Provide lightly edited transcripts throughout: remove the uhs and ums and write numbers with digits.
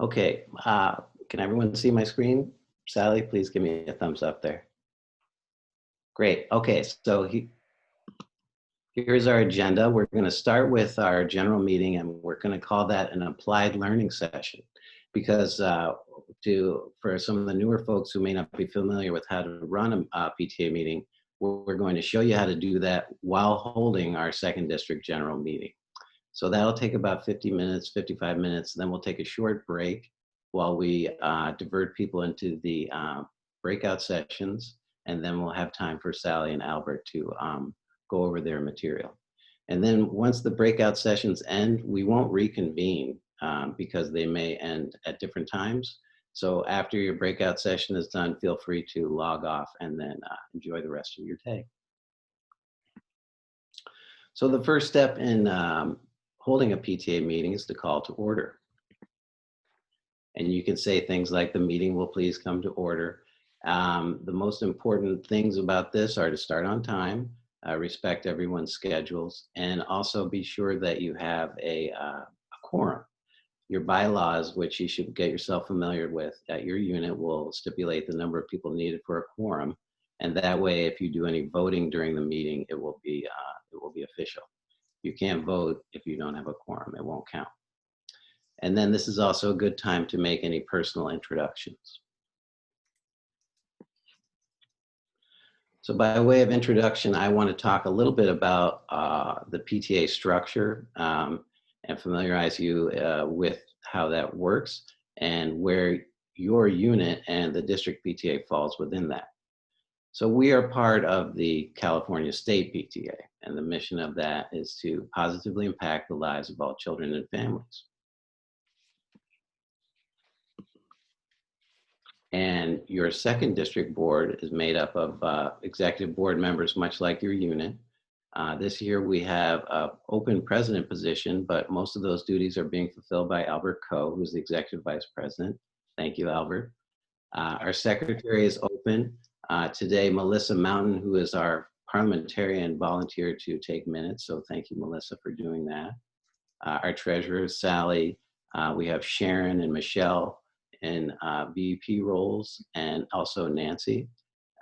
Okay, can everyone see my screen? Sally, please give me a thumbs up there. Great. Okay, so here's our agenda. We're going to start with our general meeting, and we're going to call that an applied learning session, because for some of the newer folks who may not be familiar with how to run a PTA meeting, we're going to show you how to do that while holding our second district general meeting. So that'll take about 50 minutes, 55 minutes. Then we'll take a short break while we divert people into the breakout sessions. And then we'll have time for Sally and Albert to go over their material. And then once the breakout sessions end, we won't reconvene because they may end at different times. So after your breakout session is done, feel free to log off and then enjoy the rest of your day. So the first step in holding a PTA meeting is to call to order. And you can say things like, the meeting will please come to order. The most important things about this are to start on time, respect everyone's schedules, and also be sure that you have a quorum. Your bylaws, which you should get yourself familiar with at your unit, will stipulate the number of people needed for a quorum. And that way, if you do any voting during the meeting, it will be official. You can't vote if you don't have a quorum, it won't count. And then this is also a good time to make any personal introductions. So by way of introduction, I want to talk a little bit about the PTA structure and familiarize you with how that works and where your unit and the district PTA falls within that. So we are part of the California State PTA, and the mission of that is to positively impact the lives of all children and families. And your second district board is made up of executive board members, much like your unit. This year we have an open president position, but most of those duties are being fulfilled by Albert Coe, who's the executive vice president. Thank you, Albert. Our secretary is open. Today, Melissa Mountain, who is our parliamentarian, volunteered to take minutes. So thank you, Melissa, for doing that. Our treasurer, Sally. We have Sharon and Michelle in VP roles, and also Nancy,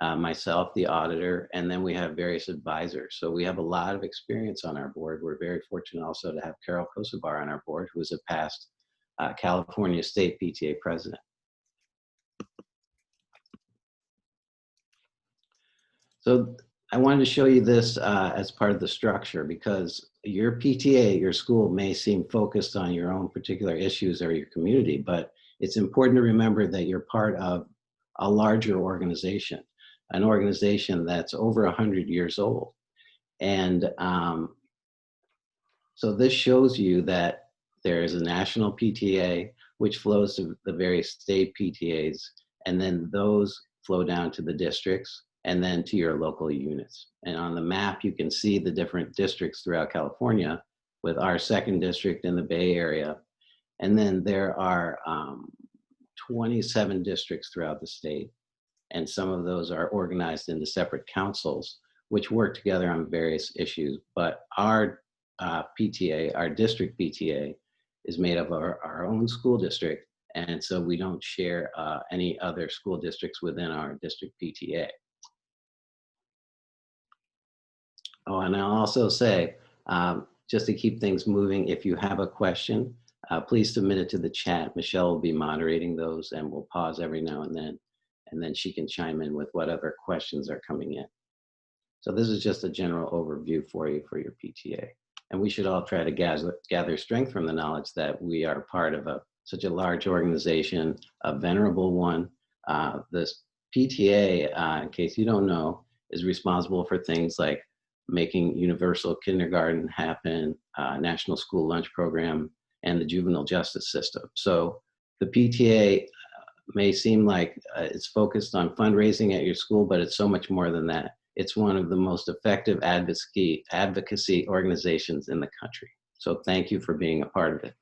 myself, the auditor, and then we have various advisors. So we have a lot of experience on our board. We're very fortunate also to have Carol Kosovar on our board, who is a past California State PTA president. So I wanted to show you this as part of the structure, because your PTA, your school, may seem focused on your own particular issues or your community, but it's important to remember that you're part of a larger organization, an organization that's over 100 years old. And so this shows you that there is a national PTA, which flows to the various state PTAs, and then those flow down to the districts, and then to your local units. And on the map, you can see the different districts throughout California, with our second district in the Bay Area. And then there are 27 districts throughout the state. And some of those are organized into separate councils, which work together on various issues. But our PTA, our district PTA, is made up of our own school district. And so we don't share any other school districts within our district PTA. Oh, and I'll also say, just to keep things moving, if you have a question, please submit it to the chat. Michelle will be moderating those, and we'll pause every now and then she can chime in with whatever questions are coming in. So this is just a general overview for you for your PTA. And we should all try to gather strength from the knowledge that we are part of such a large organization, a venerable one. This PTA, in case you don't know, is responsible for things like making universal kindergarten happen, national school lunch program, and the juvenile justice system. So the PTA may seem like it's focused on fundraising at your school, but it's so much more than that. It's one of the most effective advocacy organizations in the country. So thank you for being a part of it.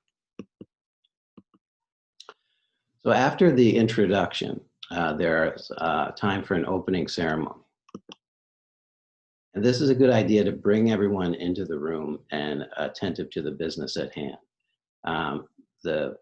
So after the introduction, there's time for an opening ceremony. And this is a good idea to bring everyone into the room and attentive to the business at hand. The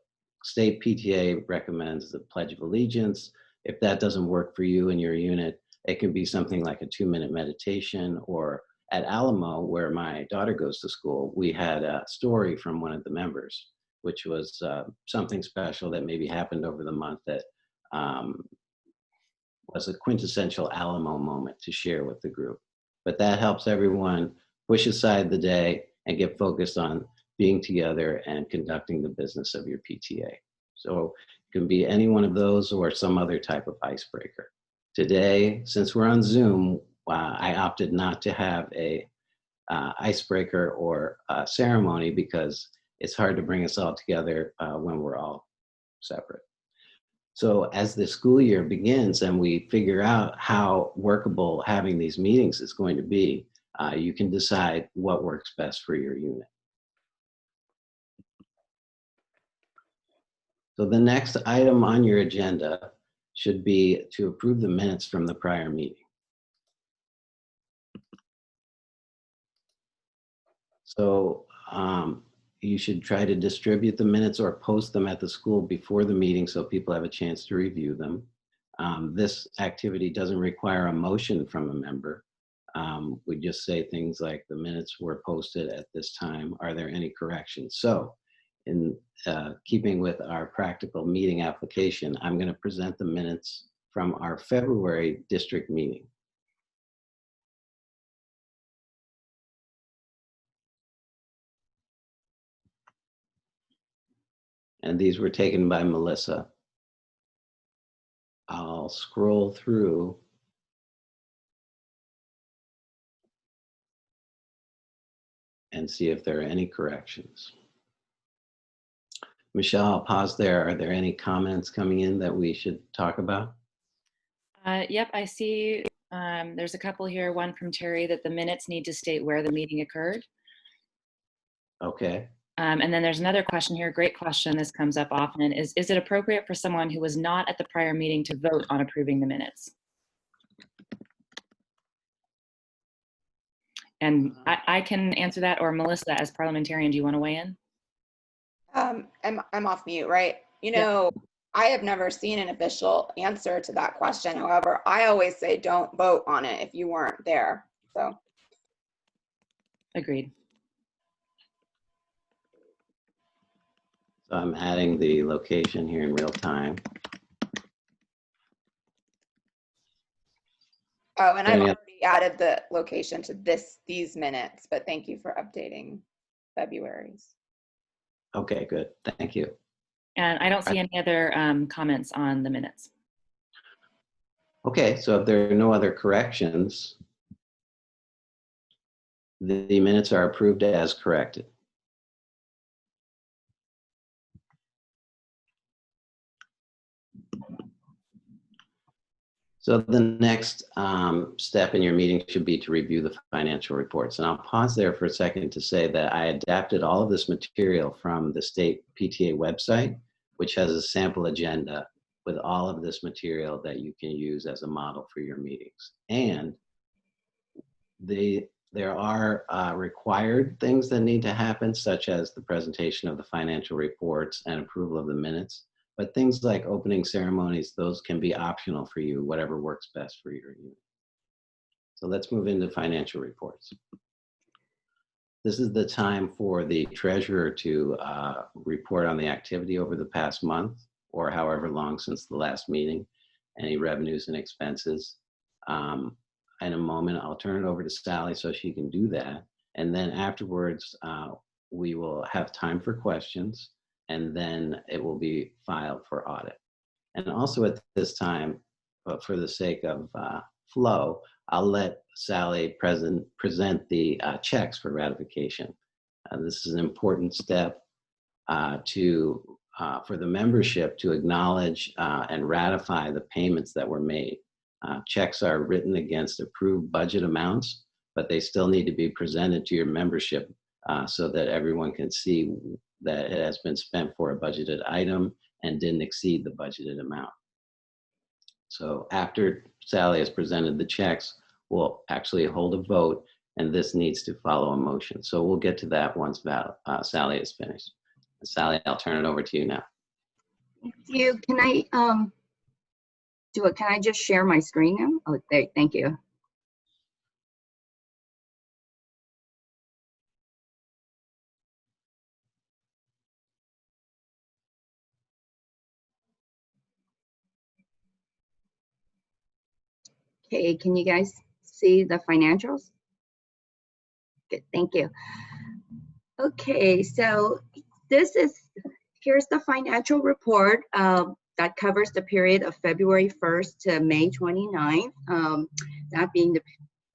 state PTA recommends the Pledge of Allegiance. If that doesn't work for you and your unit, it can be something like a 2-minute meditation. Or at Alamo, where my daughter goes to school, we had a story from one of the members, which was something special that maybe happened over the month that was a quintessential Alamo moment to share with the group. But that helps everyone push aside the day and get focused on being together and conducting the business of your PTA. So it can be any one of those or some other type of icebreaker. Today, since we're on Zoom, I opted not to have a icebreaker or ceremony because it's hard to bring us all together when we're all separate. So as the school year begins and we figure out how workable having these meetings is going to be, you can decide what works best for your unit. So the next item on your agenda should be to approve the minutes from the prior meeting. So you should try to distribute the minutes or post them at the school before the meeting so people have a chance to review them. This activity doesn't require a motion from a member. We just say things like the minutes were posted at this time. Are there any corrections? So in keeping with our practical meeting application, I'm going to present the minutes from our February district meeting. And these were taken by Melissa. I'll scroll through and see if there are any corrections. Michelle, I'll pause there. Are there any comments coming in that we should talk about? Yep, I see there's a couple here. One from Terry that the minutes need to state where the meeting occurred. Okay. And then there's another question here, great question, this comes up often, is it appropriate for someone who was not at the prior meeting to vote on approving the minutes? And I can answer that, or Melissa, as parliamentarian, do you want to weigh in? I'm off mute, right? You know, yeah. I have never seen an official answer to that question. However, I always say don't vote on it if you weren't there. So. Agreed. So I'm adding the location here in real time. Oh, and I've already added the location to these minutes, but thank you for updating February's. Okay, good. Thank you. And I don't see any other comments on the minutes. Okay, so if there are no other corrections, the minutes are approved as corrected. So the next step in your meeting should be to review the financial reports. And I'll pause there for a second to say that I adapted all of this material from the state PTA website, which has a sample agenda with all of this material that you can use as a model for your meetings. And there are required things that need to happen, such as the presentation of the financial reports and approval of the minutes. But things like opening ceremonies, those can be optional for you, whatever works best for your unit. So let's move into financial reports. This is the time for the treasurer to report on the activity over the past month or however long since the last meeting, any revenues and expenses. In a moment, I'll turn it over to Sally so she can do that. And then afterwards, we will have time for questions, and then it will be filed for audit. And also at this time, but for the sake of flow, I'll let Sally present the checks for ratification. This is an important step for the membership to acknowledge and ratify the payments that were made. Checks are written against approved budget amounts, but they still need to be presented to your membership so that everyone can see that it has been spent for a budgeted item and didn't exceed the budgeted amount. So after Sally has presented the checks, we'll actually hold a vote, and this needs to follow a motion. So we'll get to that once Sally is finished. Sally, I'll turn it over to you now. Can I do it? Can I just share my screen now? Oh, there. Thank you. Okay, can you guys see the financials? Good, thank you. Okay, so here's the financial report that covers the period of February 1st to May 29th. That being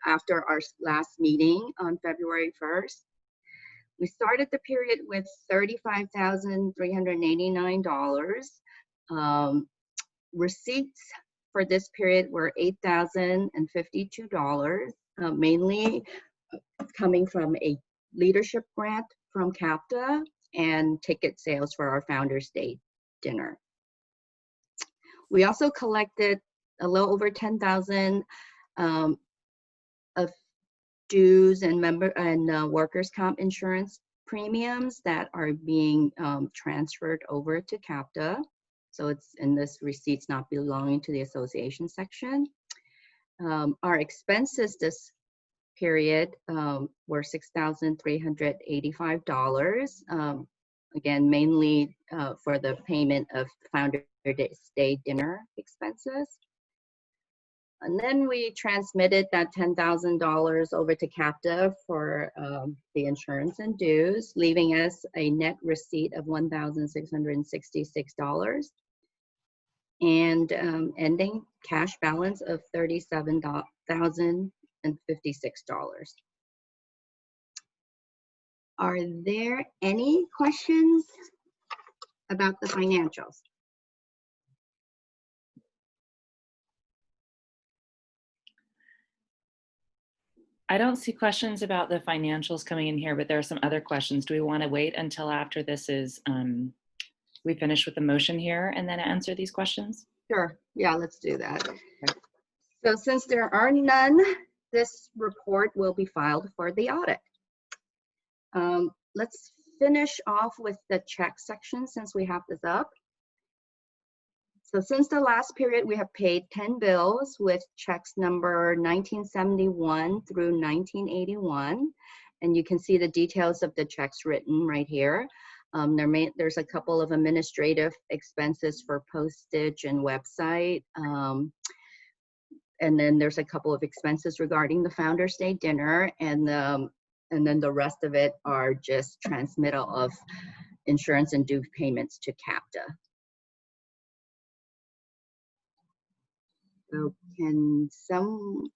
after our last meeting on February 1st. We started the period with $35,389. Receipts for this period were $8,052, mainly coming from a leadership grant from CAPTA and ticket sales for our Founders Day dinner. We also collected a little over $10,000 of dues and workers' comp insurance premiums that are being transferred over to CAPTA. So it's in this receipts not belonging to the association section. Our expenses this period were $6,385. Again, mainly for the payment of Founders Day dinner expenses. And then we transmitted that $10,000 over to CAPTA for the insurance and dues, leaving us a net receipt of $1,666 and ending cash balance of $37,056. Are there any questions about the financials? I don't see questions about the financials coming in here, but there are some other questions. Do we want to wait until after this is, we finish with the motion here and then answer these questions? Sure, yeah, let's do that. Okay. So since there are none, this report will be filed for the audit. Let's finish off with the check section since we have this up. So since the last period, we have paid 10 bills with checks number 1971 through 1981. And you can see the details of the checks written right here. There's a couple of administrative expenses for postage and website. And then there's a couple of expenses regarding the Founders Day dinner. And then the rest of it are just transmittal of insurance and due payments to CAPTA. So can someone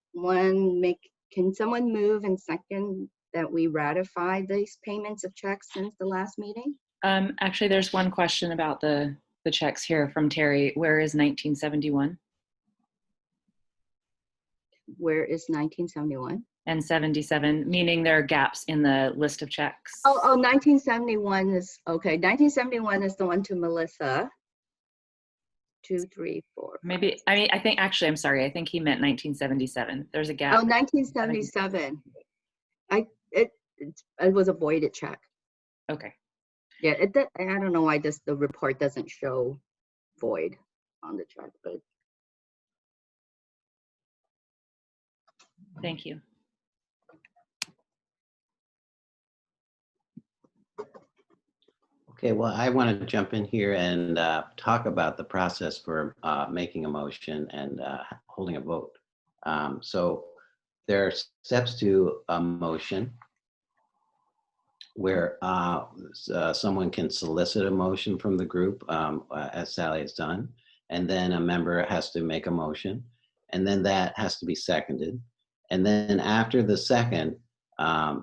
move and second that we ratify these payments of checks since the last meeting? Actually, there's one question about the checks here from Terry. Where is 1971? Where is 1971? And 77, meaning there are gaps in the list of checks. Oh, 1971 is, okay. 1971 is the one to Melissa. 2, 3, 4. Maybe, I think, actually, I'm sorry. I think he meant 1977. There's a gap. Oh, 1977. It was a voided check. Okay. Yeah, I don't know why the report doesn't show void on the check, but. Thank you. Okay, well, I want to jump in here and talk about the process for making a motion and holding a vote. So there are steps to a motion where someone can solicit a motion from the group, as Sally has done, and then a member has to make a motion, and then that has to be seconded. And then after the second,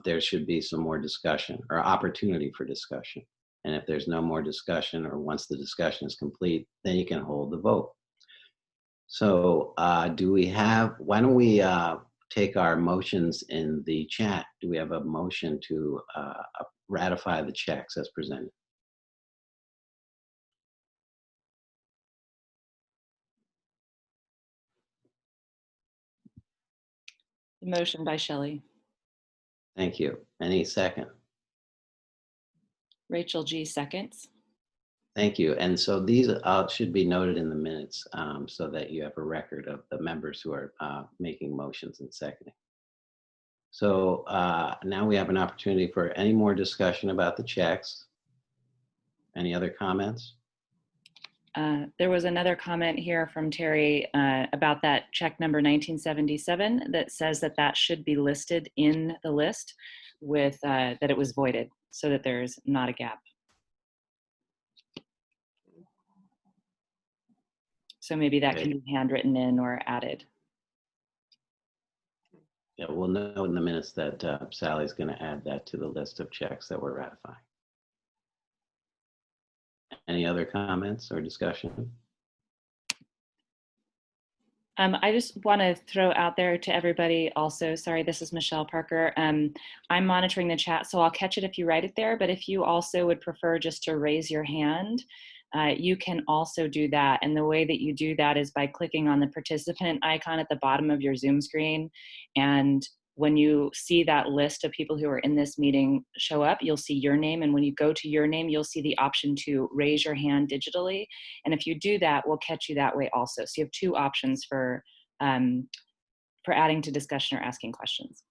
there should be some more discussion or opportunity for discussion. And if there's no more discussion, or once the discussion is complete, then you can hold the vote. So why don't we take our motions in the chat? Do we have a motion to ratify the checks as presented? The motion by Shelley. Thank you. Any second? Rachel G. seconds. Thank you. And so these should be noted in the minutes so that you have a record of the members who are making motions and seconding. So now we have an opportunity for any more discussion about the checks. Any other comments? There was another comment here from Terry about that check number 1977 that says that that should be listed in the list with that it was voided so that there's not a gap. So maybe that can be handwritten in or added. Yeah, we'll know in the minutes that Sally's going to add that to the list of checks that we're ratifying. Any other comments or discussion? I just want to throw out there to everybody also, sorry, this is Michelle Parker. I'm monitoring the chat, so I'll catch it if you write it there, but if you also would prefer just to raise your hand, you can also do that. And the way that you do that is by clicking on the participant icon at the bottom of your Zoom screen. And when you see that list of people who are in this meeting show up, you'll see your name. And when you go to your name, you'll see the option to raise your hand digitally. And if you do that, we'll catch you that way also. So you have two options for adding to discussion or asking questions.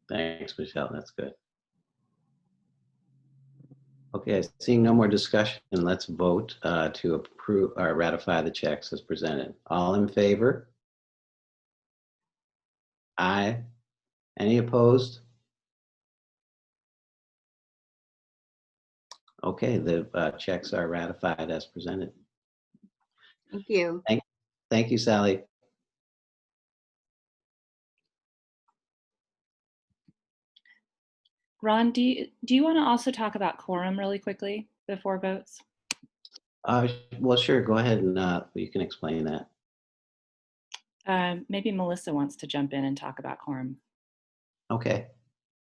Thanks, Michelle. That's good. Okay, seeing no more discussion, let's vote to approve or ratify the checks as presented. All in favor? Aye. Any opposed? Okay, the checks are ratified as presented. Thank you. Thank you, Sally. Ron, do you want to also talk about quorum really quickly before votes? Well, sure, go ahead and you can explain that. Maybe Melissa wants to jump in and talk about quorum. Okay.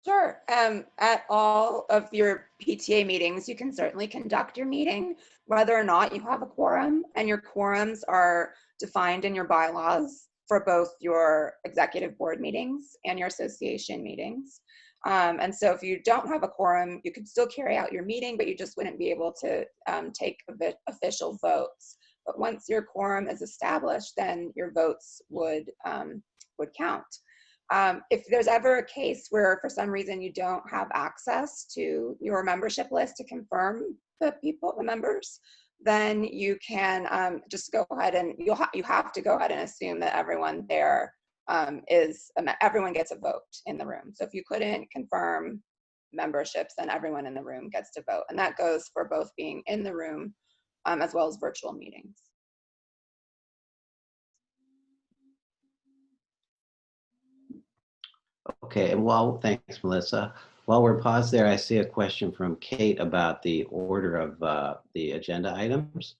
Sure. At all of your PTA meetings, you can certainly conduct your meeting, whether or not you have a quorum, and your quorums are defined in your bylaws for both your executive board meetings and your association meetings. And so if you don't have a quorum, you could still carry out your meeting, but you just wouldn't be able to take official votes. But once your quorum is established, then your votes would count. If there's ever a case where for some reason you don't have access to your membership list to confirm the members, then you can just go ahead and you have to go ahead and assume that everyone there everyone gets a vote in the room. So if you couldn't confirm memberships, then everyone in the room gets to vote. And that goes for both being in the room as well as virtual meetings. Okay, and thanks, Melissa. While we're paused there, I see a question from Kate about the order of the agenda items,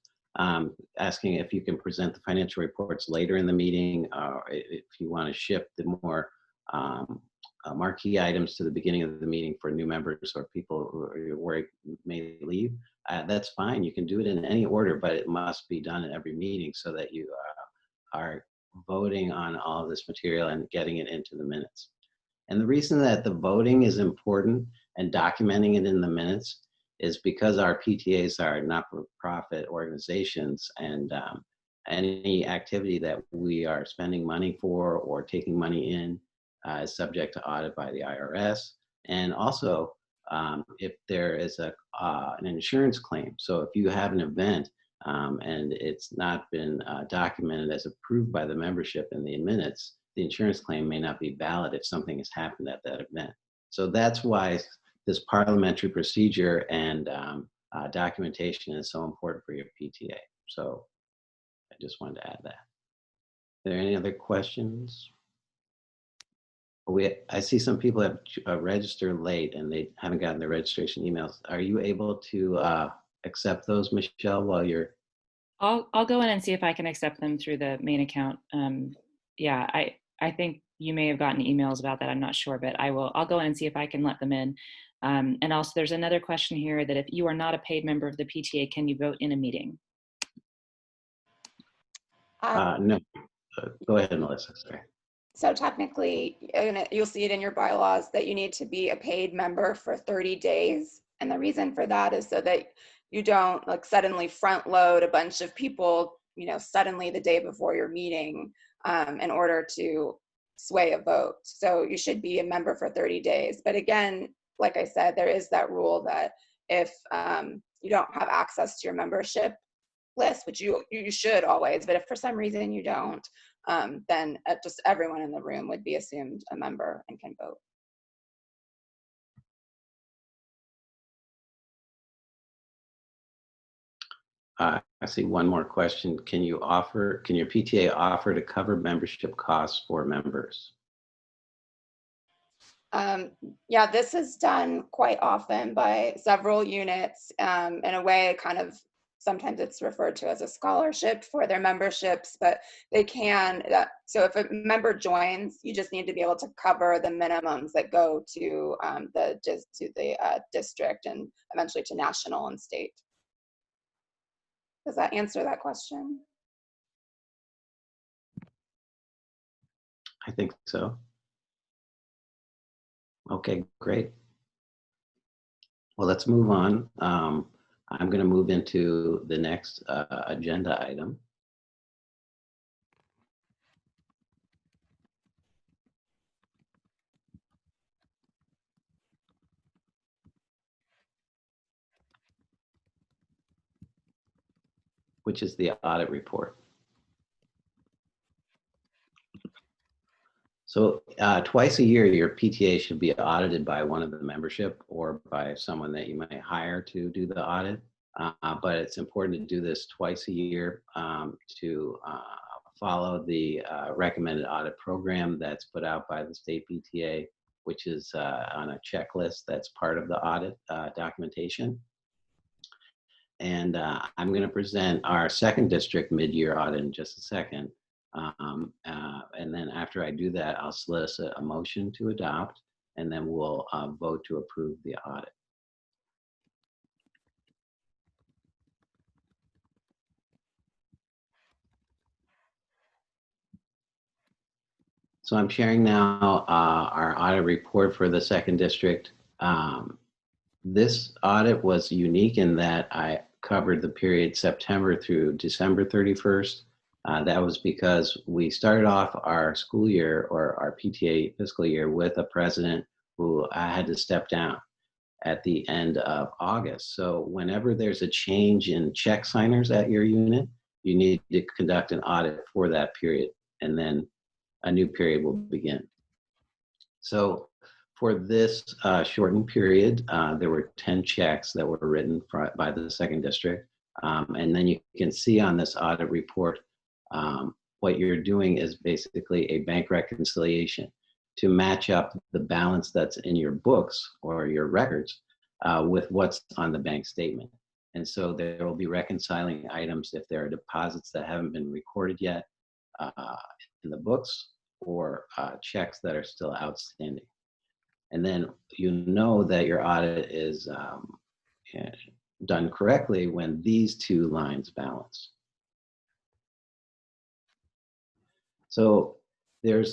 asking if you can present the financial reports later in the meeting, or if you want to shift the more marquee items to the beginning of the meeting for new members or people who may leave. That's fine. You can do it in any order, but it must be done in every meeting so that you are voting on all of this material and getting it into the minutes. And the reason that the voting is important and documenting it in the minutes is because our PTAs are not-for-profit organizations, and any activity that we are spending money for or taking money in is subject to audit by the IRS. And also, if there is an insurance claim, so if you have an event and it's not been documented as approved by the membership in the minutes, the insurance claim may not be valid if something has happened at that event. So that's why this parliamentary procedure and documentation is so important for your PTA. So I just wanted to add that. Are there any other questions? I see some people have registered late and they haven't gotten their registration emails. Are you able to accept those, Michelle, while you're? I'll go in and see if I can accept them through the main account. Yeah, I think you may have gotten emails about that. I'm not sure, but I'll go in and see if I can let them in. And also there's another question here that if you are not a paid member of the PTA, can you vote in a meeting? No, go ahead, Melissa, sorry. So technically, you'll see it in your bylaws that you need to be a paid member for 30 days And the reason for that is so that you don't like suddenly front load a bunch of people, you know, suddenly the day before your meeting in order to sway a vote. So you should be a member for 30 days. But again, like I said, there is that rule that if you don't have access to your membership list, which you should always, but if for some reason you don't, then just everyone in the room would be assumed a member and can vote. I see one more question. Can your PTA offer to cover membership costs for members? Yeah, this is done quite often by several units in a way kind of, sometimes it's referred to as a scholarship for their memberships, but they can, so if a member joins, you just need to be able to cover the minimums that go to the district and eventually to national and state. Does that answer that question? I think so. Okay, great. Well, let's move on. I'm going to move into the next agenda item. Which is the audit report. So twice a year, your PTA should be audited by one of the membership or by someone that you might hire to do the audit. But it's important to do this twice a year to follow the recommended audit program that's put out by the state PTA, which is on a checklist that's part of the audit documentation. And I'm going to present our second district mid-year audit in just a second. And then after I do that, I'll solicit a motion to adopt, and then we'll vote to approve the audit. So I'm sharing now our audit report for the second district. This audit was unique in that I covered the period September through December 31st. That was because we started off our school year or our PTA fiscal year with a president who had to step down at the end of August. So whenever there's a change in check signers at your unit, you need to conduct an audit for that period, and then a new period will begin. So for this shortened period, there were 10 checks that were written by the second district. And then you can see on this audit report, what you're doing is basically a bank reconciliation to match up the balance that's in your books or your records with what's on the bank statement. And so there will be reconciling items if there are deposits that haven't been recorded yet in the books, or checks that are still outstanding. And then you know that your audit is done correctly when these two lines balance. So there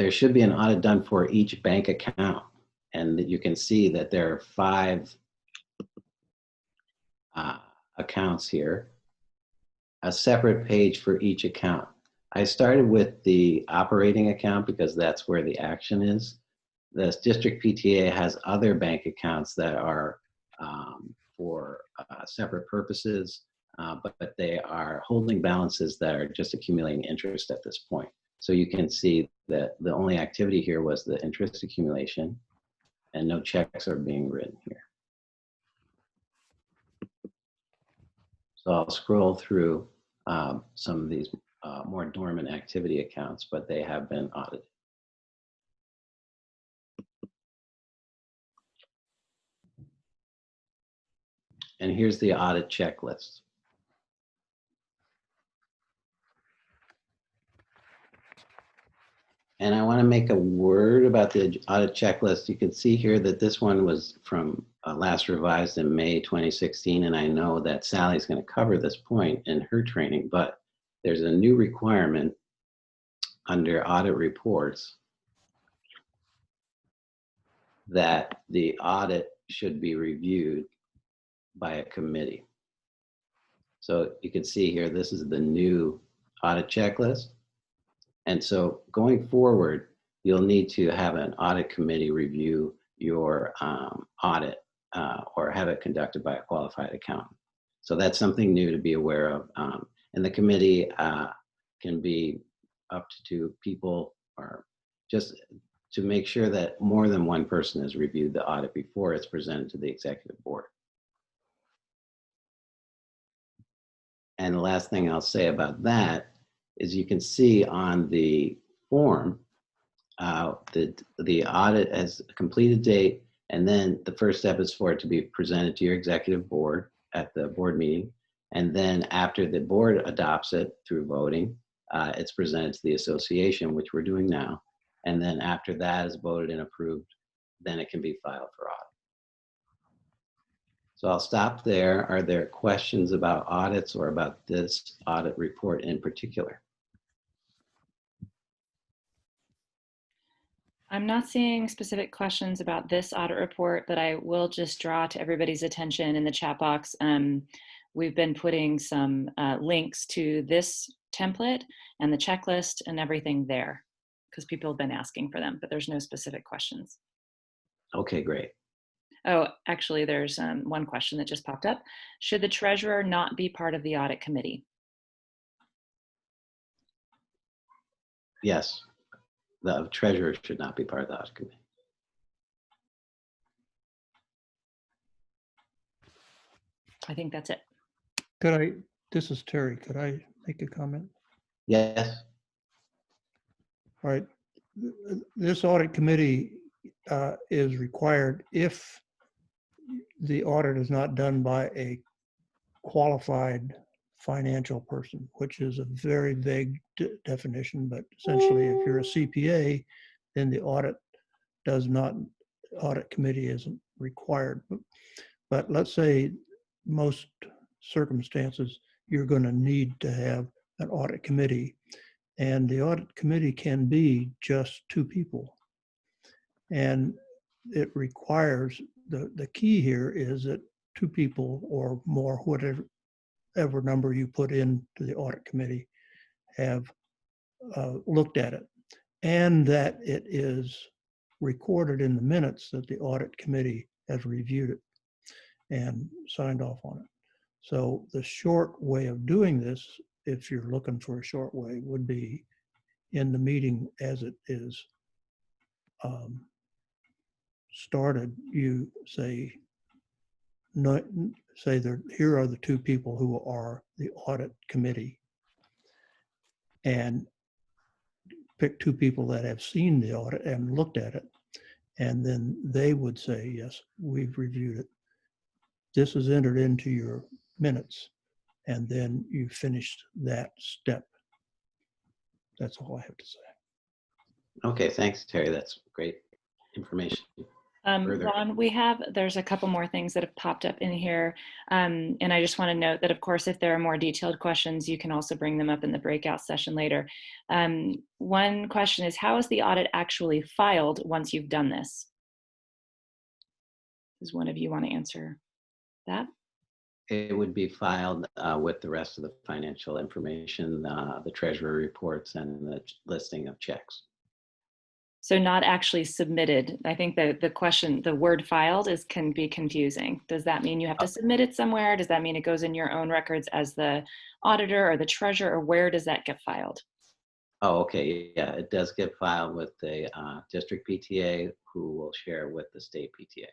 should be an audit done for each bank account, and you can see that there are 5 accounts here, a separate page for each account. I started with the operating account because that's where the action is. The district PTA has other bank accounts that are for separate purposes, but they are holding balances that are just accumulating interest at this point. So you can see that the only activity here was the interest accumulation, and no checks are being written here. So I'll scroll through some of these more dormant activity accounts, but they have been audited. And here's the audit checklist. And I want to make a word about the audit checklist. You can see here that this one was from last revised in May 2016, and I know that Sally's going to cover this point in her training, but there's a new requirement under Audit Reports that the audit should be reviewed by a committee. So you can see here, this is the new audit checklist. And so going forward, you'll need to have an audit committee review your audit or have it conducted by a qualified accountant. So that's something new to be aware of. And the committee can be up to 2 people, or just to make sure that more than one person has reviewed the audit before it's presented to the executive board. And the last thing I'll say about that is you can see on the form the audit has a completed date, and then the first step is for it to be presented to your executive board at the board meeting. And then after the board adopts it through voting, it's presented to the association, which we're doing now. And then after that is voted and approved, then it can be filed for audit. So I'll stop there. Are there questions about audits or about this audit report in particular? I'm not seeing specific questions about this audit report, but I will just draw to everybody's attention in the chat box. We've been putting some links to this template and the checklist and everything there because people have been asking for them, but there's no specific questions. Okay, great. Oh, actually, there's one question that just popped up. Should the treasurer not be part of the audit committee? Yes, the treasurer should not be part of the audit committee. I think that's it. This is Terry, could I make a comment? Yes. All right, this audit committee is required if the audit is not done by a qualified financial person, which is a very vague definition, but essentially if you're a CPA, then the audit committee isn't required. But let's say most circumstances, you're going to need to have an audit committee, and the audit committee can be just 2 people. And it requires, the key here is that 2 people or more, whatever number you put into the audit committee, have looked at it, and that it is recorded in the minutes that the audit committee has reviewed it and signed off on it. So the short way of doing this, if you're looking for a short way, would be in the meeting as it is started, you say, that here are the 2 people who are the audit committee, and pick 2 people that have seen the audit and looked at it, and then they would say, yes, we've reviewed it. This is entered into your minutes, and then you finished that step. That's all I have to say. Okay, thanks, Terry. That's great information. Ron, there's a couple more things that have popped up in here. And I just want to note that, of course, if there are more detailed questions, you can also bring them up in the breakout session later. One question is, how is the audit actually filed once you've done this? Does one of you want to answer that? It would be filed with the rest of the financial information, the treasury reports, and the listing of checks. So not actually submitted. I think that the word filed can be confusing. Does that mean you have to submit it somewhere? Does that mean it goes in your own records as the auditor or the treasurer, or where does that get filed? Oh, okay. Yeah, it does get filed with the district PTA, who will share with the state PTA.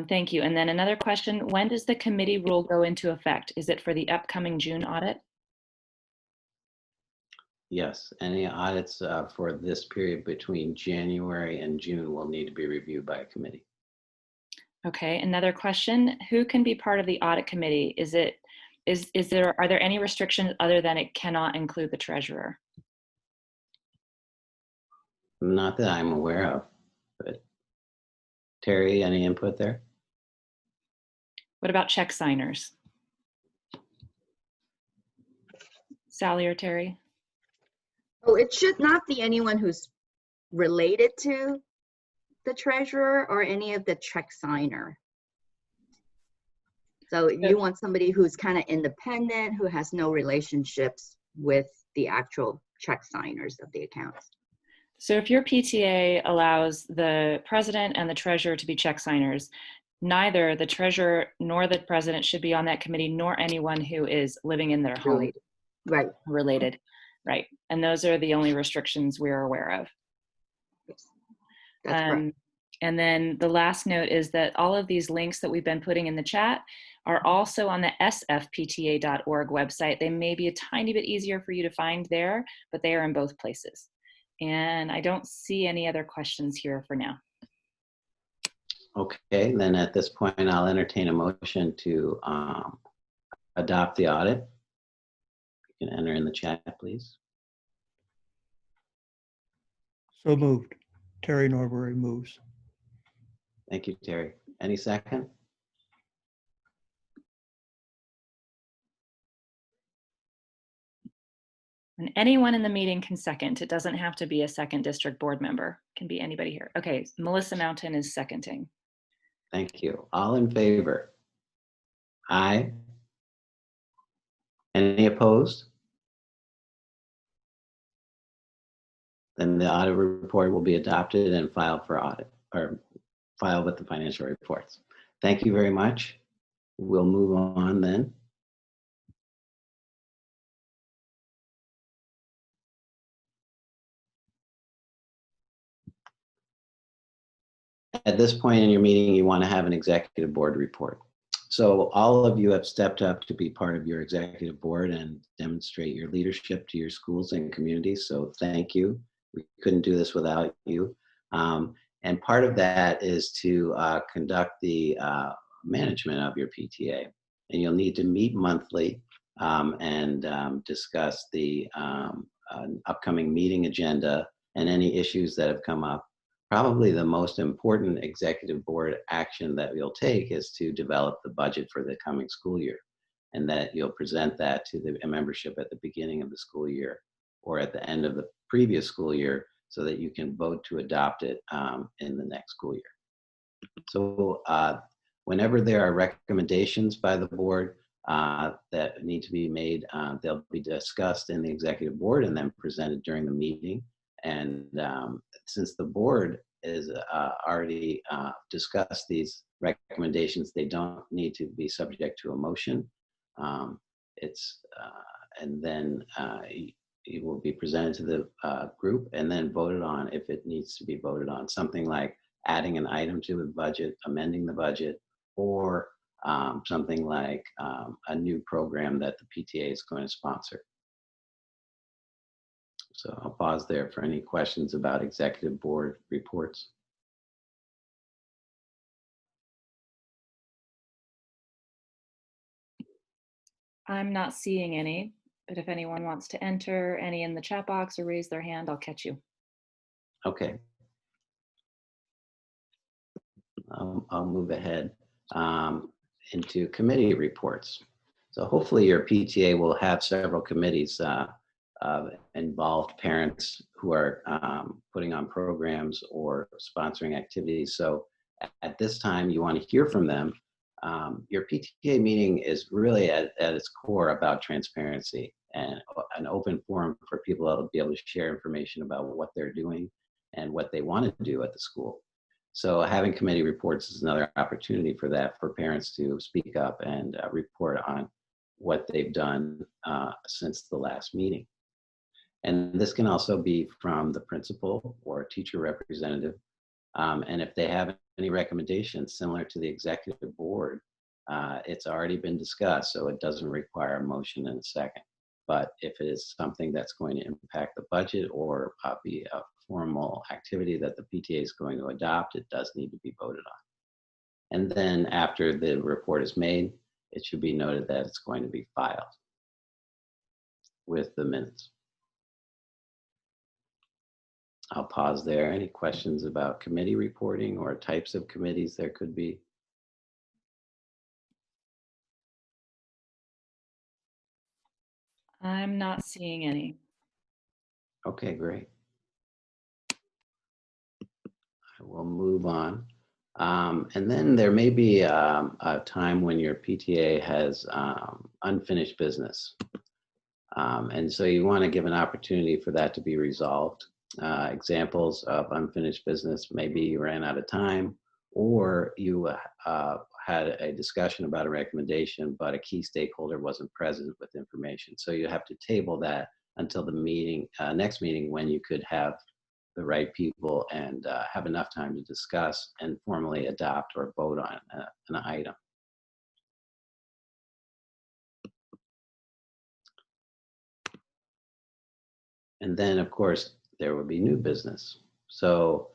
Thank you. And then another question, when does the committee rule go into effect? Is it for the upcoming June audit? Yes, any audits for this period between January and June will need to be reviewed by a committee. Okay, another question, who can be part of the audit committee? Are there any restrictions other than it cannot include the treasurer? Not that I'm aware of, but Terry, any input there? What about check signers? Sally or Terry? Oh, it should not be anyone who's related to the treasurer or any of the check signer. So you want somebody who's kind of independent, who has no relationships with the actual check signers of the accounts. So if your PTA allows the president and the treasurer to be check signers, neither the treasurer nor the president should be on that committee, nor anyone who is living in their home. Related. Right. Related, right. And those are the only restrictions we're aware of. Yes. That's correct. And then the last note is that all of these links that we've been putting in the chat are also on the sfpta.org website. They may be a tiny bit easier for you to find there, but they are in both places. And I don't see any other questions here for now. Okay, then at this point, I'll entertain a motion to adopt the audit. You can enter in the chat, please. So moved. Terry Norbury moves. Thank you, Terry. Any second? And anyone in the meeting can second. It doesn't have to be a second district board member. It can be anybody here. Okay, Melissa Mountain is seconding. Thank you. All in favor? Aye. Any opposed? Then the audit report will be adopted and filed for audit, or filed with the financial reports. Thank you very much. We'll move on then. At this point in your meeting, you want to have an executive board report. So all of you have stepped up to be part of your executive board and demonstrate your leadership to your schools and communities. So thank you. We couldn't do this without you. And part of that is to conduct the management of your PTA. And you'll need to meet monthly and discuss the upcoming meeting agenda and any issues that have come up. Probably the most important executive board action that you'll take is to develop the budget for the coming school year, and that you'll present that to the membership at the beginning of the school year or at the end of the previous school year so that you can vote to adopt it in the next school year. So whenever there are recommendations by the board that need to be made, they'll be discussed in the executive board and then presented during the meeting. And since the board is already discussed these recommendations, they don't need to be subject to a motion. And then it will be presented to the group and then voted on if it needs to be voted on. Something like adding an item to the budget, amending the budget, or something like a new program that the PTA is going to sponsor. So I'll pause there for any questions about executive board reports. I'm not seeing any, but if anyone wants to enter any in the chat box or raise their hand, I'll catch you. Okay. I'll move ahead into committee reports. So hopefully your PTA will have several committees involved parents who are putting on programs or sponsoring activities. So at this time, you want to hear from them. Your PTA meeting is really at its core about transparency and an open forum for people to be able to share information about what they're doing and what they want to do at the school. So having committee reports is another opportunity for that, for parents to speak up and report on what they've done since the last meeting. And this can also be from the principal or teacher representative. And if they have any recommendations similar to the executive board, it's already been discussed, so it doesn't require a motion in a second. But if it is something that's going to impact the budget or be a formal activity that the PTA is going to adopt, it does need to be voted on. And then after the report is made, it should be noted that it's going to be filed with the minutes. I'll pause there. Any questions about committee reporting or types of committees there could be? I'm not seeing any. Okay, great. I we'll move on. And then there may be a time when your PTA has unfinished business. And so you want to give an opportunity for that to be resolved. Examples of unfinished business, maybe you ran out of time, or you had a discussion about a recommendation, but a key stakeholder wasn't present with information. So you have to table that until the meeting, next meeting, when you could have the right people and have enough time to discuss and formally adopt or vote on an item. And then, of course, there would be new business. So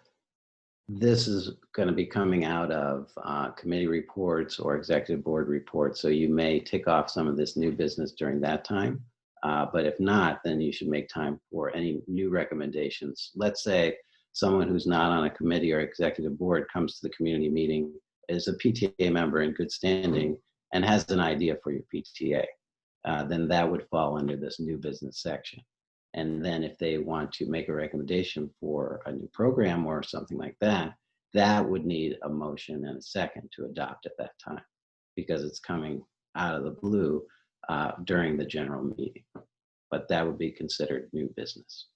this is going to be coming out of committee reports or executive board reports. So you may tick off some of this new business during that time. But if not, then you should make time for any new recommendations. Let's say someone who's not on a committee or executive board comes to the community meeting, is a PTA member in good standing, and has an idea for your PTA. Then that would fall under this new business section. And then if they want to make a recommendation for a new program or something like that, that would need a motion and a second to adopt at that time, because it's coming out of the blue during the general meeting. But that would be considered new business.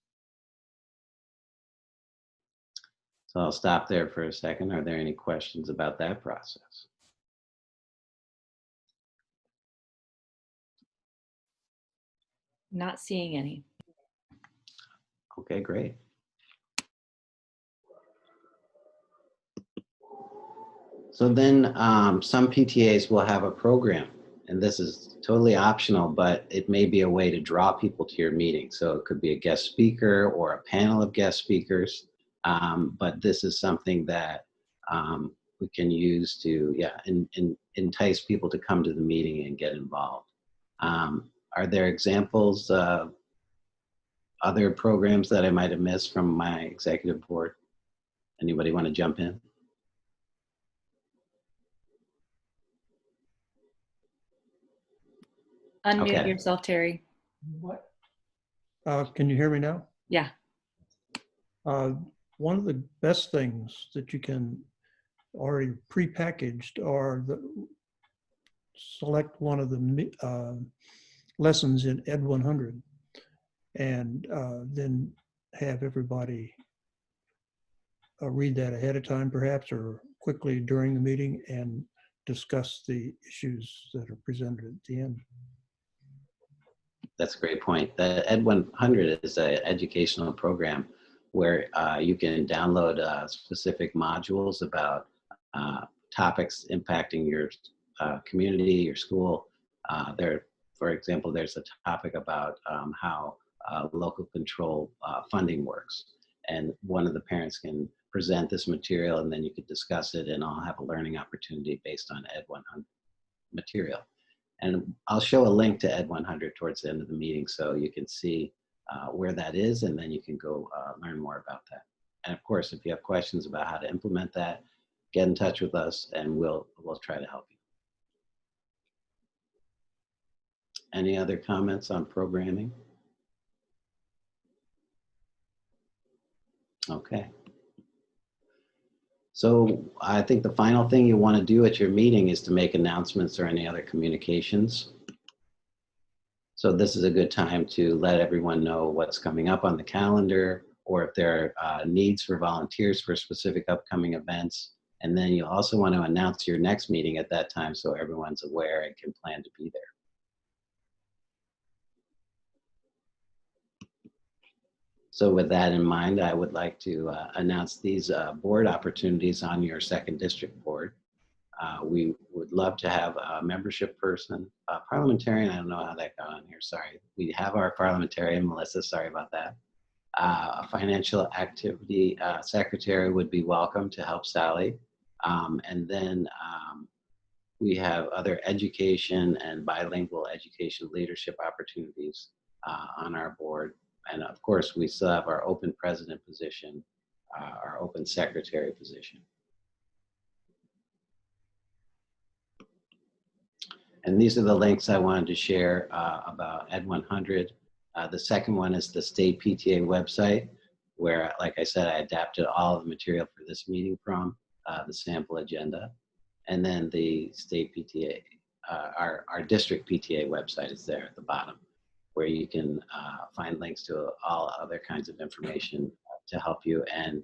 So I'll stop there for a second. Are there any questions about that process? Not seeing any. Okay, great. So then some PTAs will have a program, and this is totally optional, but it may be a way to draw people to your meeting. So it could be a guest speaker or a panel of guest speakers, but this is something that we can use to entice people to come to the meeting and get involved. Are there examples of other programs that I might have missed from my executive board? Anybody want to jump in? Unmute Okay. yourself, Terry. What? Can you hear me now? Yeah. One of the best things that you can already prepackaged are select one of the lessons in Ed 100 and then have everybody read that ahead of time perhaps, or quickly during the meeting, and discuss the issues that are presented at the end. That's a great point. The Ed 100 is an educational program where you can download specific modules about topics impacting your community, your school. For example, there's a topic about how local control funding works. And one of the parents can present this material, and then you could discuss it, and all have a learning opportunity based on Ed 100 material. And I'll show a link to Ed 100 towards the end of the meeting so you can see where that is, and then you can go learn more about that. And of course, if you have questions about how to implement that, get in touch with us and we'll try to help you. Any other comments on programming? Okay. So I think the final thing you want to do at your meeting is to make announcements or any other communications. So this is a good time to let everyone know what's coming up on the calendar, or if there are needs for volunteers for specific upcoming events. And then you also want to announce your next meeting at that time so everyone's aware and can plan to be there. So with that in mind, I would like to announce these board opportunities on your second district board. We would love to have a membership person, a parliamentarian. I don't know how that got on here, sorry. We have our parliamentarian, Melissa, sorry about that. A financial activity secretary would be welcome to help Sally. And then we have other education and bilingual education leadership opportunities on our board. And of course, we still have our open president position, our open secretary position. And these are the links I wanted to share about Ed 100. The second one is the state PTA website. where, like I said, I adapted all of the material for this meeting from the sample agenda. And then the state PTA, our district PTA website is there at the bottom, where you can find links to all other kinds of information to help you, and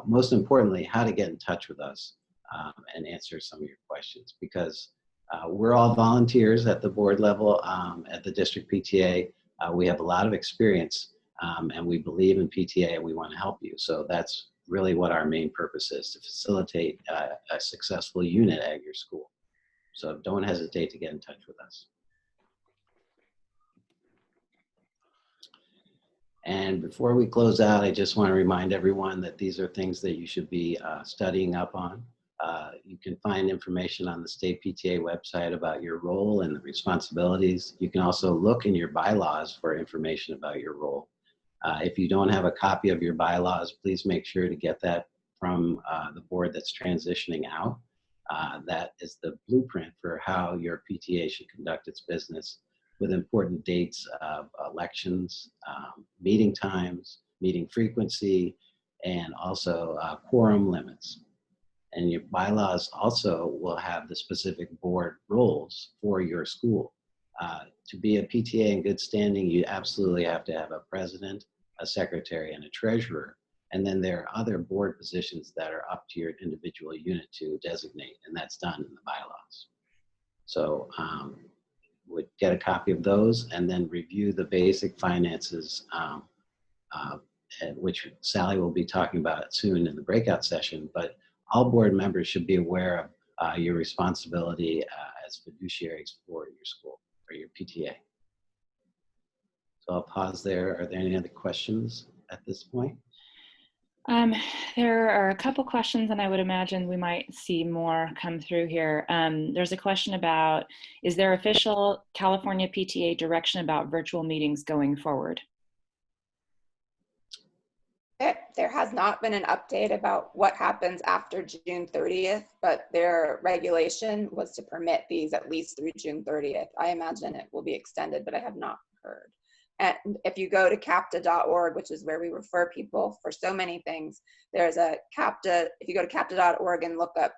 most importantly, how to get in touch with us and answer some of your questions, because we're all volunteers at the board level at the district PTA. We have a lot of experience and we believe in PTA and we want to help you. So that's really what our main purpose is, to facilitate a successful unit at your school. So don't hesitate to get in touch with us. And before we close out, I just want to remind everyone that these are things that you should be studying up on. You can find information on the state PTA website about your role and the responsibilities. You can also look in your bylaws for information about your role. If you don't have a copy of your bylaws, please make sure to get that from the board that's transitioning out. That is the blueprint for how your PTA should conduct its business, with important dates of elections, meeting times, meeting frequency, and also quorum limits. And your bylaws also will have the specific board roles for your school. To be a PTA in good standing, you absolutely have to have a president, a secretary, and a treasurer. And then there are other board positions that are up to your individual unit to designate, and that's done in the bylaws. So would get a copy of those and then review the basic finances, which Sally will be talking about soon in the breakout session. But all board members should be aware of your responsibility as fiduciaries for your school or your PTA. So I'll pause there. Are there any other questions at this point? There are a couple questions, and I would imagine we might see more come through here. There's a question about, is there official California PTA direction about virtual meetings going forward? There has not been an update about what happens after June 30th, but their regulation was to permit these at least through June 30th. I imagine it will be extended, but I have not heard. And if you go to capta.org, which is where we refer people for so many things, there's a CAPTA. If you go to capta.org and look up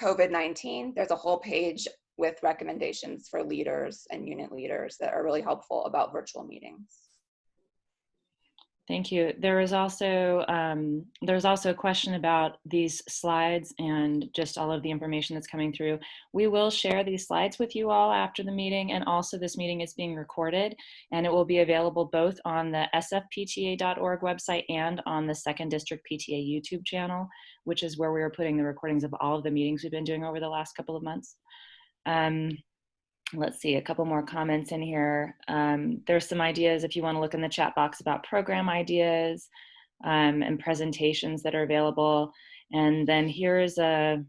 COVID-19, there's a whole page with recommendations for leaders and unit leaders that are really helpful about virtual meetings. Thank you. There's also a question about these slides and just all of the information that's coming through. We will share these slides with you all after the meeting, and also this meeting is being recorded, and it will be available both on the sfpta.org website and on the 2nd District PTA YouTube channel, which is where we are putting the recordings of all of the meetings we've been doing over the last couple of months. Let's see, a couple more comments in here. There's some ideas if you want to look in the chat box about program ideas and presentations that are available. And then here's a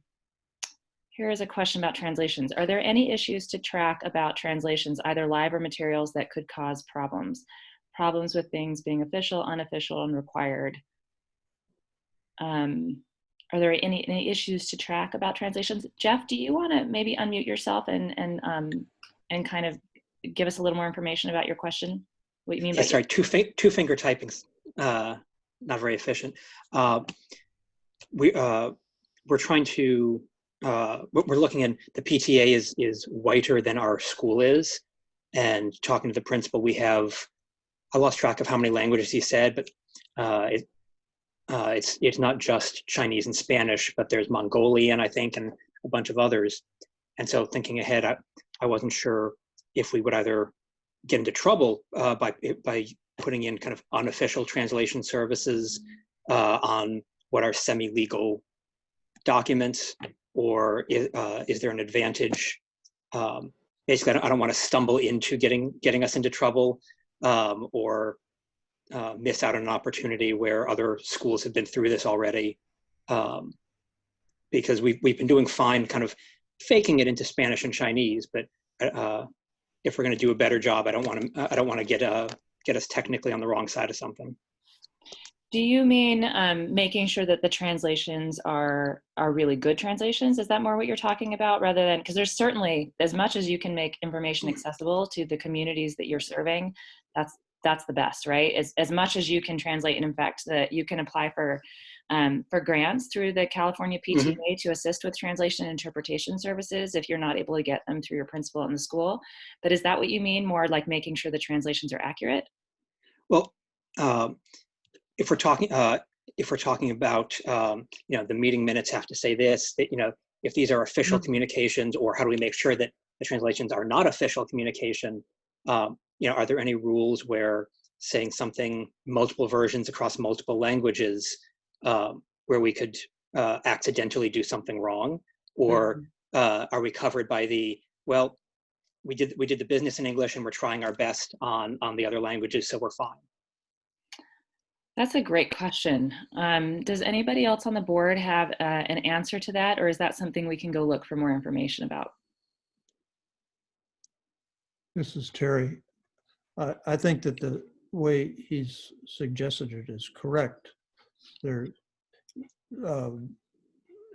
question about translations. Are there any issues to track about translations, either live or materials, that could cause problems? Problems with things being official, unofficial, and required. Are there any issues to track about translations? Jeff, do you want to maybe unmute yourself and kind of give us a little more information about your question? What you mean by— Sorry, two finger typing's not very efficient. We're trying to we're looking at the PTA is whiter than our school is, and talking to the principal, I lost track of how many languages he said, but it's not just Chinese and Spanish, but there's Mongolian, I think, and a bunch of others. And so thinking ahead, I wasn't sure if we would either get into trouble by putting in kind of unofficial translation services on what are semi-legal documents, or is there an advantage? Basically, I don't want to stumble into getting us into trouble, or miss out on an opportunity where other schools have been through this already, because we've been doing fine kind of faking it into Spanish and Chinese, but if we're going to do a better job, I don't want to get us technically on the wrong side of something. Do you mean making sure that the translations are really good translations? Is that more what you're talking about, rather than, because there's certainly, as much as you can make information accessible to the communities that you're serving, that's the best, right? As much as you can translate, and in fact, that you can apply for grants through the California PTA to assist with translation and interpretation services if you're not able to get them through your principal in the school. But is that what you mean, more like making sure the translations are accurate? Well, if we're talking about the meeting minutes have to say this, that if these are official communications, or how do we make sure that the translations are not official communication? Are there any rules where saying something multiple versions across multiple languages, where we could accidentally do something wrong, or are we covered by the, well, we did the business in English and we're trying our best on the other languages, so we're fine? That's a great question. Does anybody else on the board have an answer to that, or is that something we can go look for more information about? This is Terry. I think that the way he's suggested it is correct. There,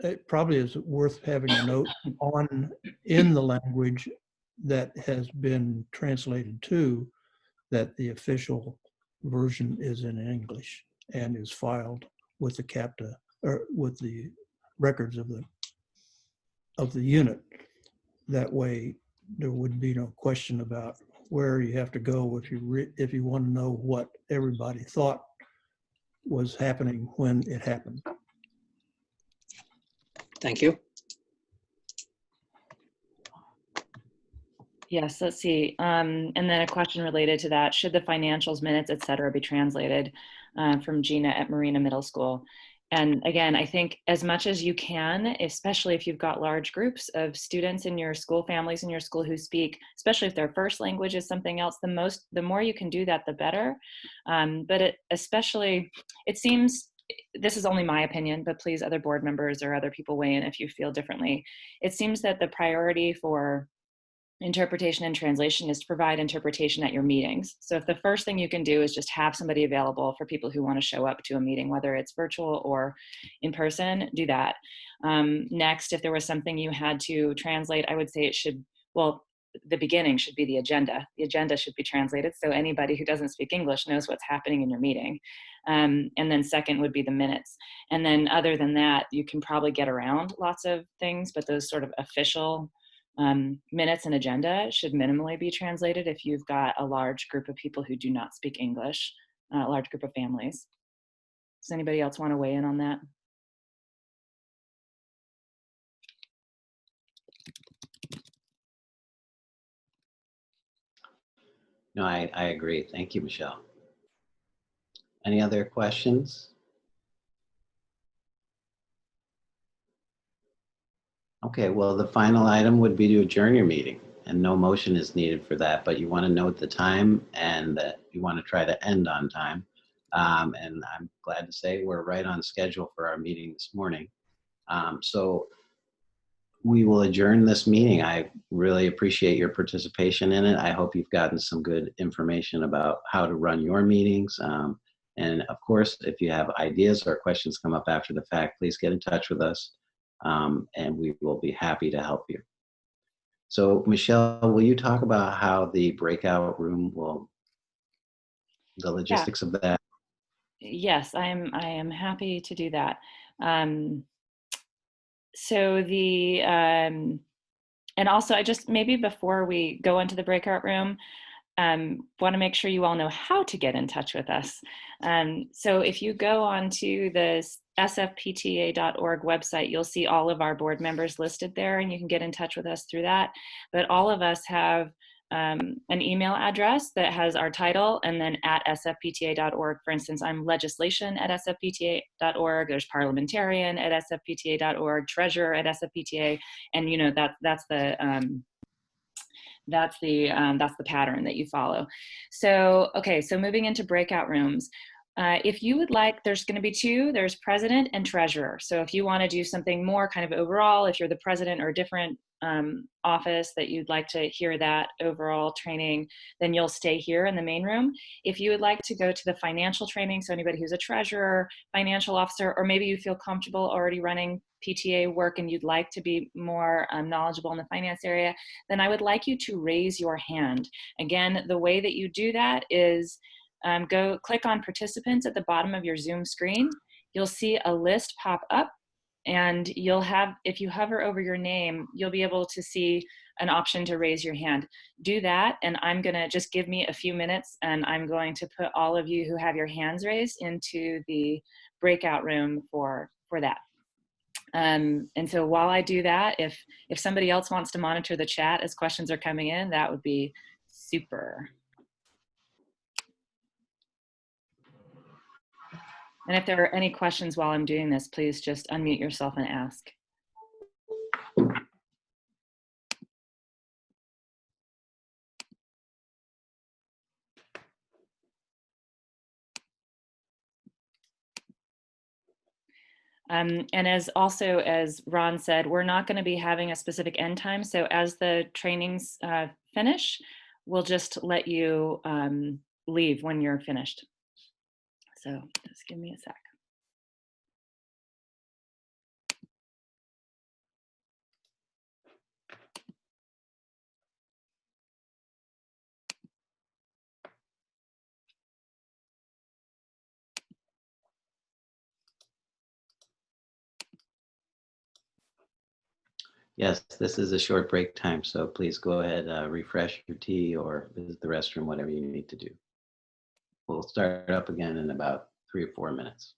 it probably is worth having a note in the language that has been translated to, that the official version is in English and is filed with the CAPTA, or with the records of the unit. That way, there would be no question about where you have to go if you want to know what everybody thought was happening when it happened. Thank you. Yes, let's see. And then a question related to that: should the financials, minutes, et cetera, be translated? From Gina at Marina Middle School. And again, I think as much as you can, especially if you've got large groups of students in your school, families in your school who speak, especially if their first language is something else, the more you can do that, the better. But it seems, this is only my opinion, but please, other board members or other people weigh in if you feel differently. It seems that the priority for interpretation and translation is to provide interpretation at your meetings. So if the first thing you can do is just have somebody available for people who want to show up to a meeting, whether it's virtual or in person, do that. Next, if there was something you had to translate, I would say it should, well, the beginning should be the agenda. The agenda should be translated so anybody who doesn't speak English knows what's happening in your meeting. And then second would be the minutes. And then other than that, you can probably get around lots of things, but those sort of official minutes and agenda should minimally be translated if you've got a large group of people who do not speak English, a large group of families. Does anybody else want to weigh in on that? No, I agree. Thank you, Michelle. Any other questions? Okay, well, the final item would be to adjourn your meeting, and no motion is needed for that, but you want to note the time and that you want to try to end on time. And I'm glad to say we're right on schedule for our meeting this morning. So we will adjourn this meeting. I really appreciate your participation in it. I hope you've gotten some good information about how to run your meetings. And of course, if you have ideas or questions come up after the fact, please get in touch with us. And we will be happy to help you. So Michelle, will you talk about how the breakout room the logistics of that? Yes, I am happy to do that. So and also I just, maybe before we go into the breakout room, want to make sure you all know how to get in touch with us. So if you go onto the sfpta.org website, you'll see all of our board members listed there, and you can get in touch with us through that. But all of us have an email address that has our title and then at sfpta.org. For instance, I'm legislation at sfpta.org. There's parliamentarian at sfpta.org, treasurer at sfpta, and that's the pattern that you follow. So, okay, so moving into breakout rooms. If you would like, there's going to be two, there's president and treasurer. So if you want to do something more kind of overall, if you're the president or a different office that you'd like to hear that overall training, then you'll stay here in the main room. If you would like to go to the financial training, so anybody who's a treasurer, financial officer, or maybe you feel comfortable already running PTA work and you'd like to be more knowledgeable in the finance area, then I would like you to raise your hand. Again, the way that you do that is go click on participants at the bottom of your Zoom screen. You'll see a list pop up, and you'll have, if you hover over your name, you'll be able to see an option to raise your hand. Do that, and I'm gonna just give me a few minutes, and I'm going to put all of you who have your hands raised into the breakout room for that. And so while I do that, if somebody else wants to monitor the chat as questions are coming in, that would be super. And if there are any questions while I'm doing this, please just unmute yourself and ask. And as Ron said, we're not going to be having a specific end time. So as the trainings finish, we'll just let you leave when you're finished. So just give me a sec. Yes, this is a short break time, so please go ahead, refresh your tea or visit the restroom, whatever you need to do. We'll start up again in about 3 or 4 minutes.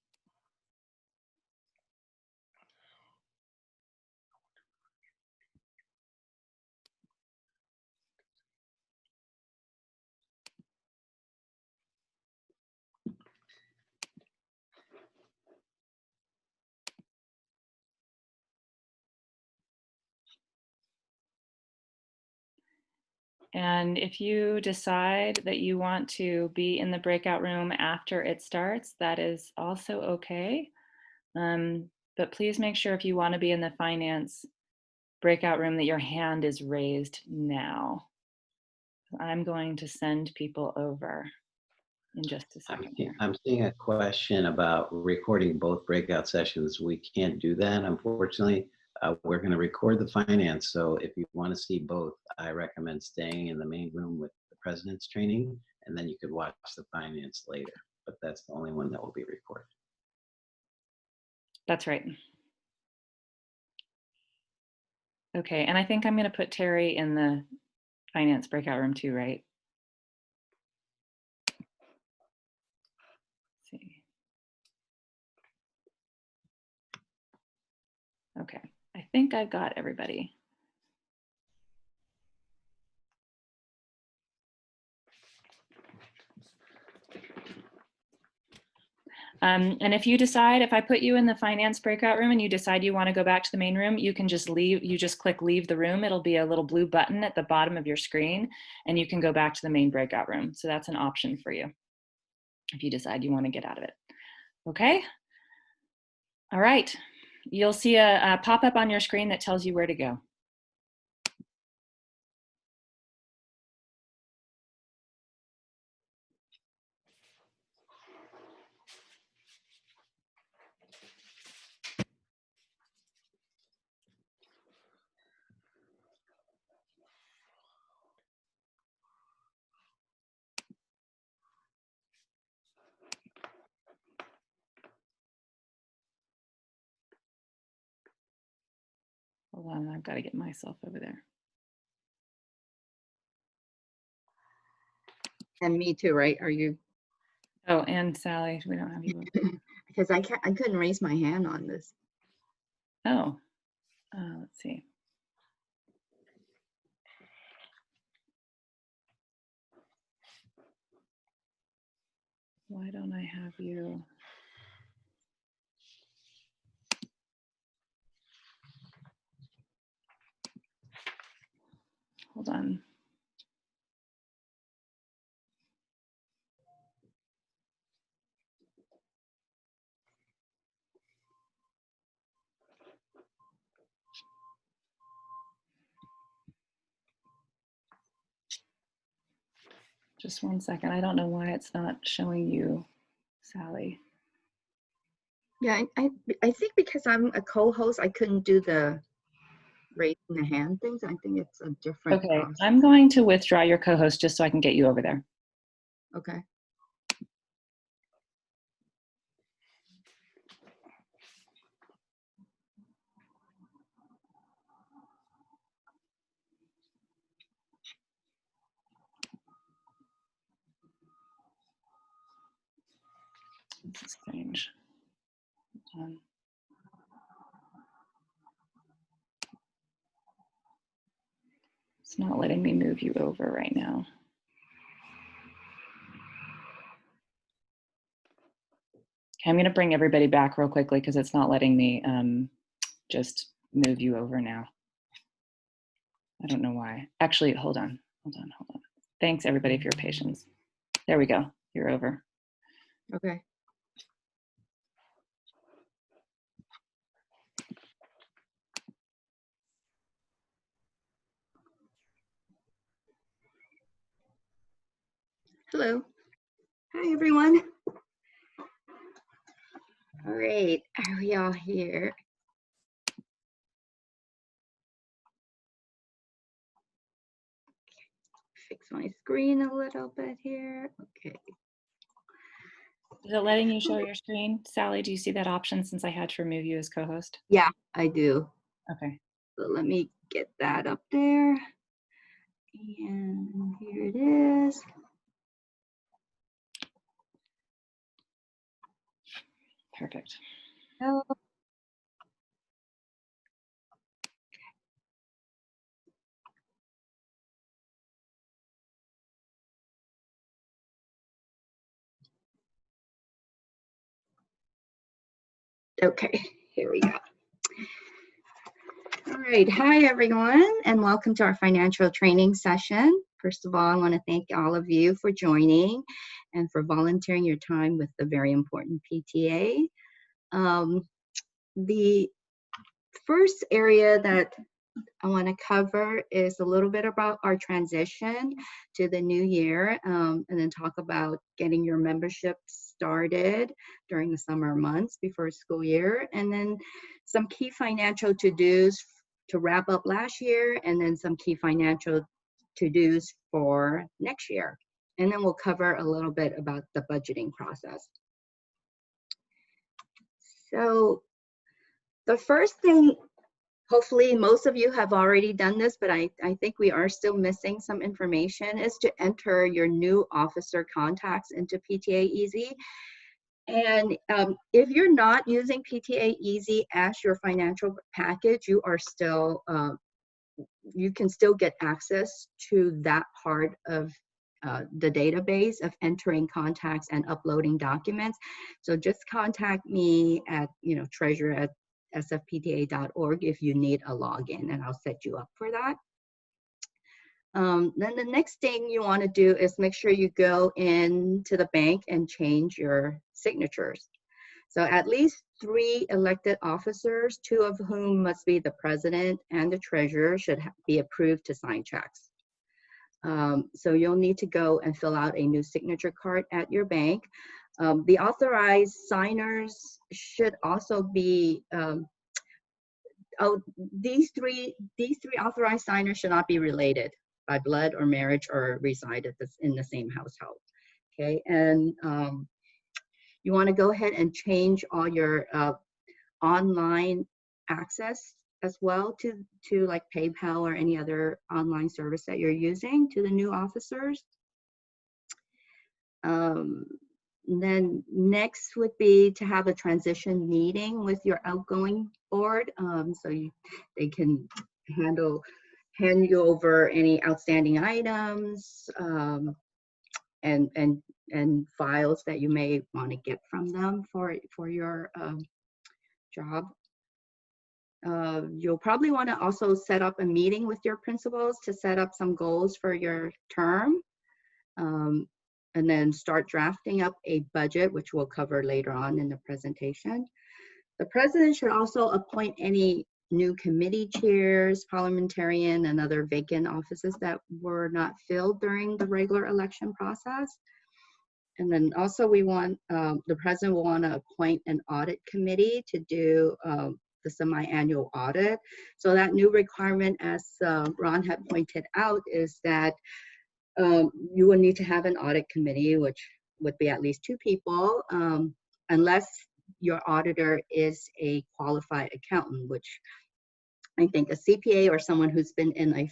And if you decide that you want to be in the breakout room after it starts, that is also okay. But please make sure if you want to be in the finance breakout room that your hand is raised now. I'm going to send people over in just a second here. I'm seeing a question about recording both breakout sessions. We can't do that, unfortunately. We're going to record the finance, so if you want to see both, I recommend staying in the main room with the president's training, and then you could watch the finance later. But that's the only one that will be recorded. That's right. Okay, and I think I'm going to put Terry in the finance breakout room too, right? Let's see. Okay, I think I've got everybody. And if you decide, if I put you in the finance breakout room and you decide you want to go back to the main room, you can just leave. You just click leave the room. It'll be a little blue button at the bottom of your screen, and you can go back to the main breakout room. So that's an option for you if you decide you want to get out of it. Okay. All right. You'll see a pop-up on your screen that tells you where to go. Hold on, I've got to get myself over there. And me too, right? Are you? Oh, and Sally, we don't have you. Because I couldn't raise my hand on this. Oh, let's see. Why don't I have you? Hold on. Just 1 second. I don't know why it's not showing you, Sally. Yeah, I think because I'm a co-host, I couldn't do the raising the hand things. I think it's a different Okay, process. I'm going to withdraw your co-host just so I can get you over there. Okay. This is strange. Hold on. It's not letting me move you over right now. Okay, I'm going to bring everybody back real quickly because it's not letting me just move you over now. I don't know why. Actually, hold on. Thanks everybody for your patience. There we go. You're over. Okay. Hello. Hi, everyone. All right. Are we all here? Fix my screen a little bit here. Okay. Is it letting you show your screen? Sally, do you see that option since I had to remove you as co-host? Yeah, I do. Okay. So let me get that up there. And here it is. Perfect. Oh, okay, here we go. All right, hi everyone, and welcome to our financial training session. First of all, I want to thank all of you for joining and for volunteering your time with the very important PTA. The first area that I want to cover is a little bit about our transition to the new year, and then talk about getting your membership started during the summer months before school year, and then some key financial to-dos to wrap up last year, and then some key financial to-dos for next year. And then we'll cover a little bit about the budgeting process. So the first thing, hopefully most of you have already done this, but I think we are still missing some information, is to enter your new officer contacts into PTA Easy. And if you're not using PTA Easy as your financial package, you are still, you can still get access to that part of the database of entering contacts and uploading documents. So just contact me at, treasurer@sfpta.org if you need a login, and I'll set you up for that. Then the next thing you want to do is make sure you go into the bank and change your signatures. So at least 3 elected officers, 2 of whom must be the president and the treasurer, should be approved to sign checks. So you'll need to go and fill out a new signature card at your bank. The authorized signers should also be, these three authorized signers should not be related by blood or marriage or reside in the same household. Okay, and you want to go ahead and change all your online access as well to like PayPal or any other online service that you're using to the new officers. Then next would be to have a transition meeting with your outgoing board, so they can hand you over any outstanding items and files that you may want to get from them for your job. You'll probably want to also set up a meeting with your principals to set up some goals for your term, and then start drafting up a budget, which we'll cover later on in the presentation. The president should also appoint any new committee chairs, parliamentarian, and other vacant offices that were not filled during the regular election process. And then also we want, the president will want to appoint an audit committee to do the semi-annual audit. So that new requirement, as Ron had pointed out, is that you will need to have an audit committee, which would be at least 2 people, unless your auditor is a qualified accountant, which I think a CPA or someone who's been in a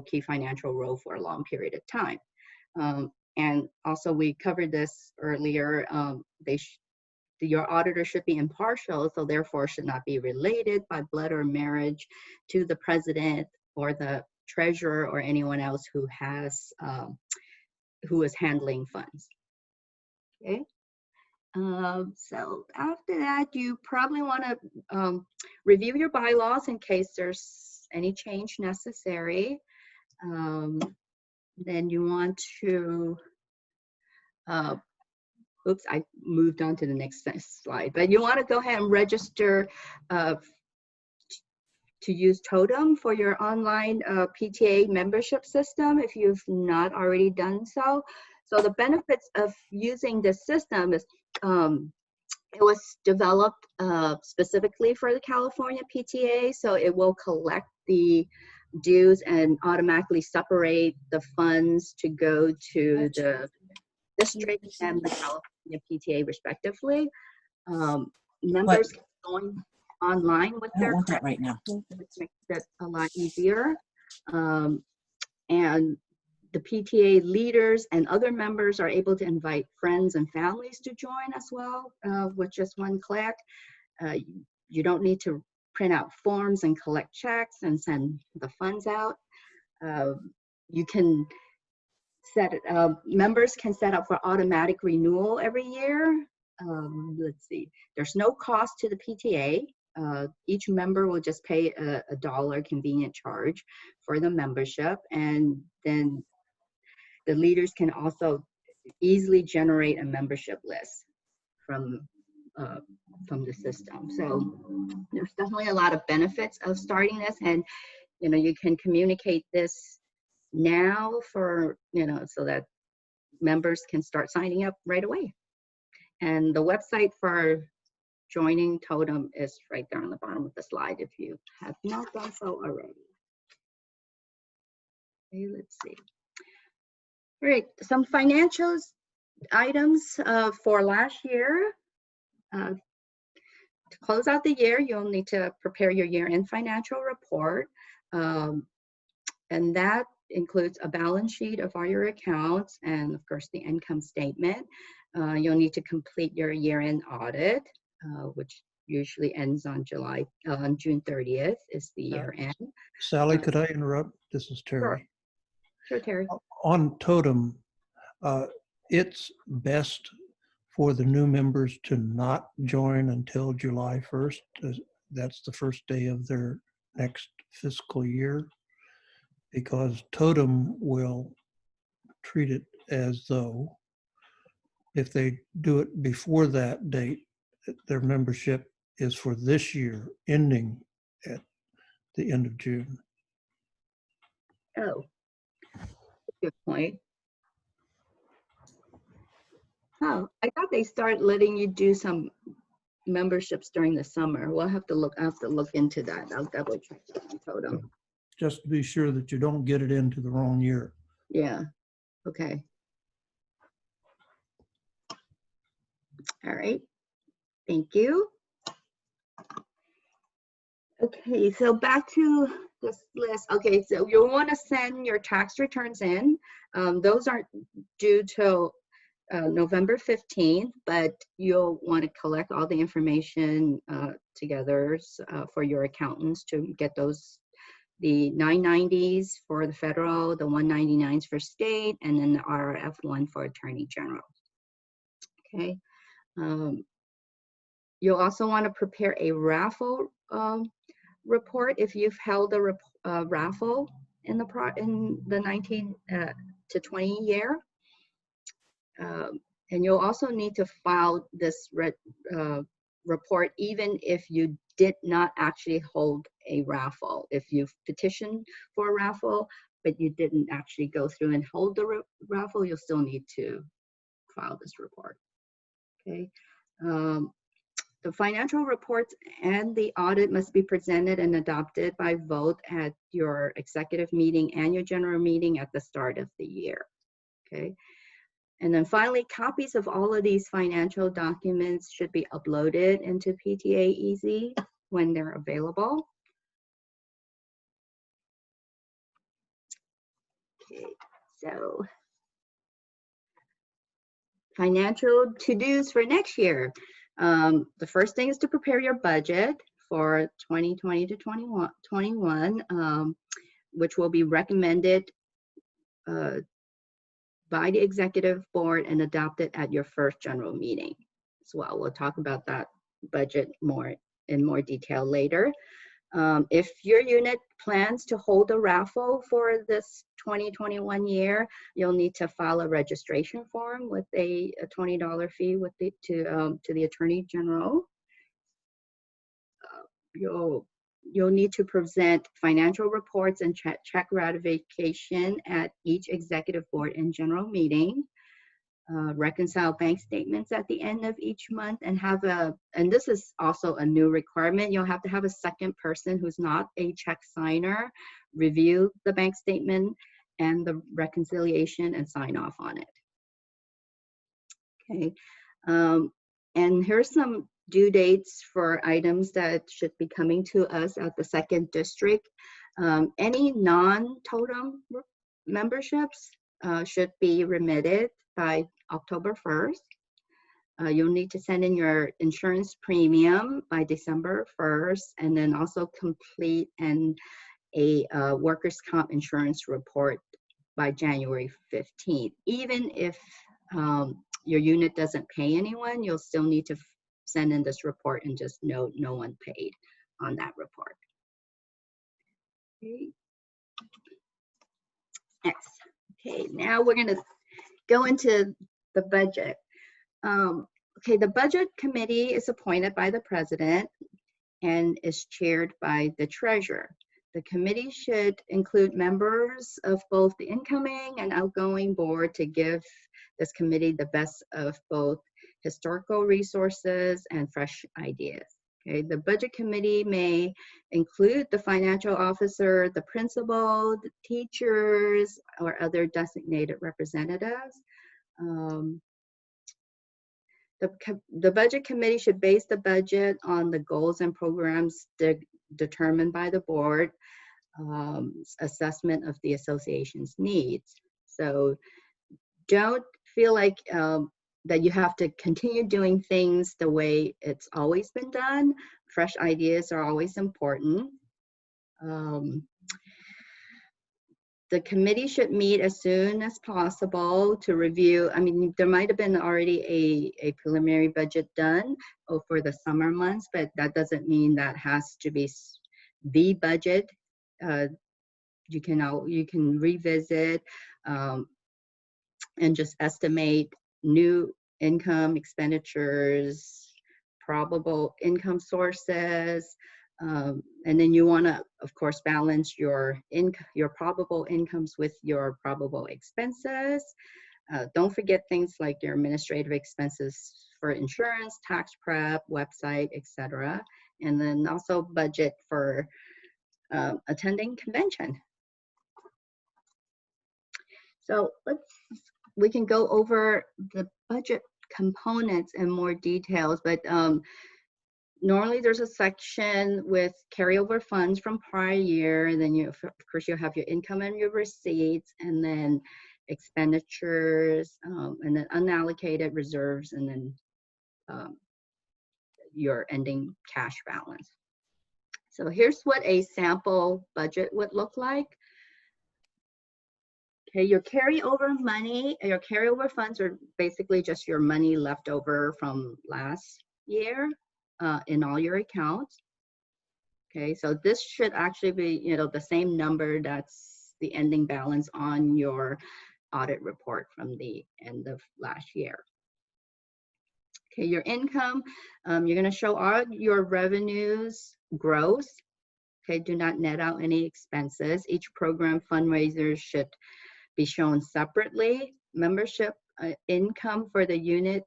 key financial role for a long period of time. And also we covered this earlier, your auditor should be impartial, so therefore should not be related by blood or marriage to the president or the treasurer or anyone else who has who is handling funds. Okay. So after that, you probably want to review your bylaws in case there's any change necessary. Then you want to, oops, I moved on to the next slide, but you want to go ahead and register to use Totem for your online PTA membership system if you've not already done so. So the benefits of using this system is it was developed specifically for the California PTA, so it will collect the dues and automatically separate the funds to go to the district and the California PTA respectively. Members can join online with I don't their want that right now. which makes it a lot easier. And the PTA leaders and other members are able to invite friends and families to join as well with just one click. You don't need to print out forms and collect checks and send the funds out. You can set it, members can set up for automatic renewal every year. Let's see, there's no cost to the PTA. Each member will just pay a $1 convenient charge for the membership, and then the leaders can also easily generate a membership list from the system. So there's definitely a lot of benefits of starting this, and you can communicate this now for so that members can start signing up right away. And the website for joining Totem is right there on the bottom of the slide if you have not done so already. Okay, let's see. All right, some financials items for last year. To close out the year, you'll need to prepare your year-end financial report. And that includes a balance sheet of all your accounts and, of course, the income statement. You'll need to complete your year-end audit, which usually ends on June 30th is the year end. Sally, could I interrupt? This is Terry. Sure, Terry. On Totem, it's best for the new members to not join until July 1st. That's the first day of their next fiscal year, because Totem will treat it as though if they do it before that date, their membership is for this year, ending at the end of June. Oh, good point. Oh, I thought they started letting you do some memberships during the summer. We'll have to look. I have to look into that. I'll double check that on Totem. Just to be sure that you don't get it into the wrong year. Yeah. Okay. All right. Thank you. Okay, so back to this list. Okay, so you'll want to send your tax returns in. Those aren't due till November 15th, but you'll want to collect all the information together for your accountants to get those, the 990s for the federal, the 199s for state, and then the RRF one for Attorney General. Okay. You'll also want to prepare a raffle report if you've held a raffle in the 19 to 20 year. And you'll also need to file this report even if you did not actually hold a raffle. If you've petitioned for a raffle, but you didn't actually go through and hold the raffle, you'll still need to file this report. Okay. The financial reports and the audit must be presented and adopted by vote at your executive meeting and your general meeting at the start of the year. Okay. And then finally, copies of all of these financial documents should be uploaded into PTA Easy when they're available. Okay, so financial to-dos for next year. The first thing is to prepare your budget for 2020 to 21, which will be recommended by the executive board and adopted at your first general meeting as well. We'll talk about that budget in more detail later. If your unit plans to hold a raffle for this 2021 year, you'll need to file a registration form with a $20 fee to the Attorney General. You'll need to present financial reports and check ratification at each executive board and general meeting. Reconcile bank statements at the end of each month, and and this is also a new requirement, you'll have to have a second person who's not a check signer review the bank statement and the reconciliation and sign off on it. Okay, and here's some due dates for items that should be coming to us at the 2nd District. Any non-totem memberships should be remitted by October 1st. You'll need to send in your insurance premium by December 1st, and then also complete a workers' comp insurance report by January 15th. Even if your unit doesn't pay anyone, you'll still need to send in this report and just note no one paid on that report. Okay. Yes. Okay, now we're going to go into the budget. Okay, the budget committee is appointed by the president and is chaired by the treasurer. The committee should include members of both the incoming and outgoing board to give this committee the best of both historical resources and fresh ideas. Okay, the budget committee may include the financial officer, the principal, the teachers, or other designated representatives. The budget committee should base the budget on the goals and programs determined by the board, assessment of the association's needs. So don't feel like that you have to continue doing things the way it's always been done. Fresh ideas are always important. The committee should meet as soon as possible to review. I mean, there might have been already a preliminary budget done for the summer months, but that doesn't mean that has to be the budget. You can revisit and just estimate new income, expenditures, probable income sources, and then you want to, of course, balance your probable incomes with your probable expenses. Don't forget things like your administrative expenses for insurance, tax prep, website, etc. And then also budget for attending convention. So we can go over the budget components in more details, but normally there's a section with carryover funds from prior year, and then of course you have your income and your receipts, and then expenditures, and then unallocated reserves, and then your ending cash balance. So here's what a sample budget would look like. Okay, your carryover money, your carryover funds are basically just your money left over from last year in all your accounts. Okay, so this should actually be, the same number that's the ending balance on your audit report from the end of last year. Okay, your income, you're going to show all your revenues gross. Okay, do not net out any expenses. Each program fundraiser should be shown separately. Membership income for the unit,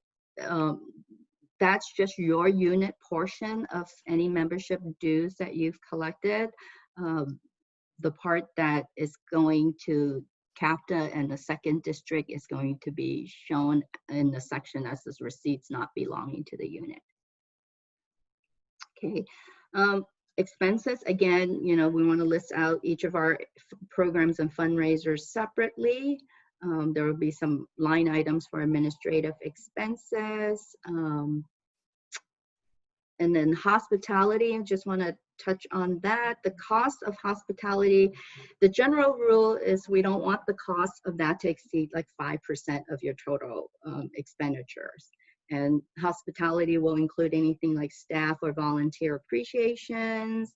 that's just your unit portion of any membership dues that you've collected. The part that is going to CAPTA and the 2nd District is going to be shown in the section as the receipts not belonging to the unit. Okay. Expenses, again, we want to list out each of our programs and fundraisers separately. There will be some line items for administrative expenses. And then hospitality, I just want to touch on that. The cost of hospitality, the general rule is we don't want the cost of that to exceed like 5% of your total expenditures. And hospitality will include anything like staff or volunteer appreciations,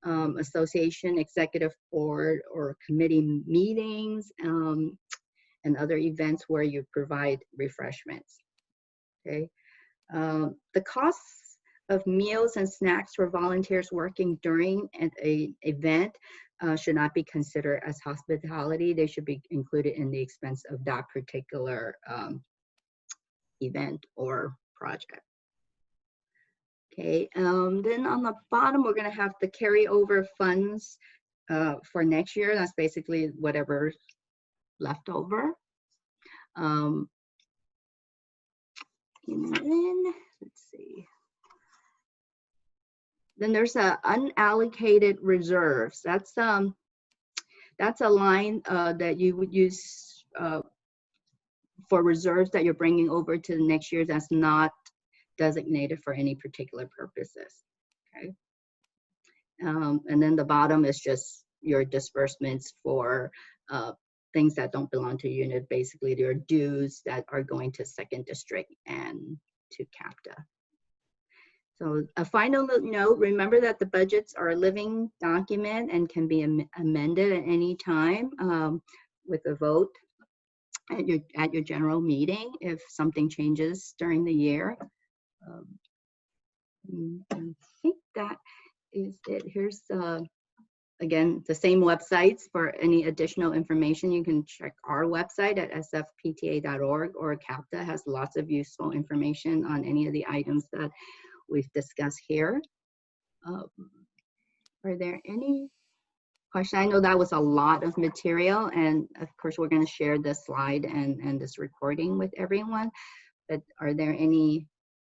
association, executive board, or committee meetings, and other events where you provide refreshments. Okay. The costs of meals and snacks for volunteers working during an event should not be considered as hospitality. They should be included in the expense of that particular event or project. Okay, then on the bottom, we're going to have the carryover funds for next year. That's basically whatever's left over. And then, let's see. Then there's a unallocated reserves. That's a line that you would use for reserves that you're bringing over to the next year. That's not designated for any particular purposes. Okay. And then the bottom is just your disbursements for things that don't belong to unit. Basically, there are dues that are going to second district and to CAPTA. So a final note, remember that the budgets are a living document and can be amended at any time with a vote at your general meeting if something changes during the year. I think that is it. Here's again, the same websites for any additional information. You can check our website at sfpta.org, or CAPTA has lots of useful information on any of the items that we've discussed here. Are there any questions? I know that was a lot of material, and of course we're going to share this slide and this recording with everyone, but are there any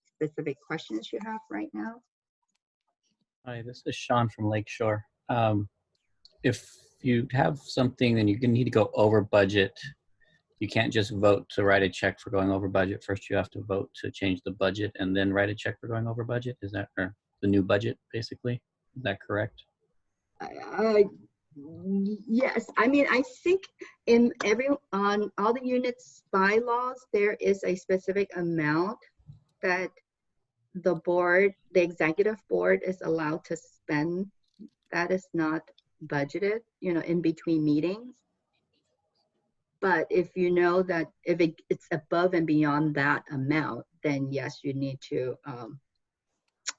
specific questions you have right now? Hi, this is Sean from Lakeshore. If you have something and you need to go over budget, you can't just vote to write a check for going over budget. First, you have to vote to change the budget and then write a check for going over budget. Is that, or the new budget, basically? Is that correct? Yes, I mean, I think on all the units bylaws, there is a specific amount that the executive board is allowed to spend. That is not budgeted, in between meetings. But if you know that if it's above and beyond that amount, then yes, you need to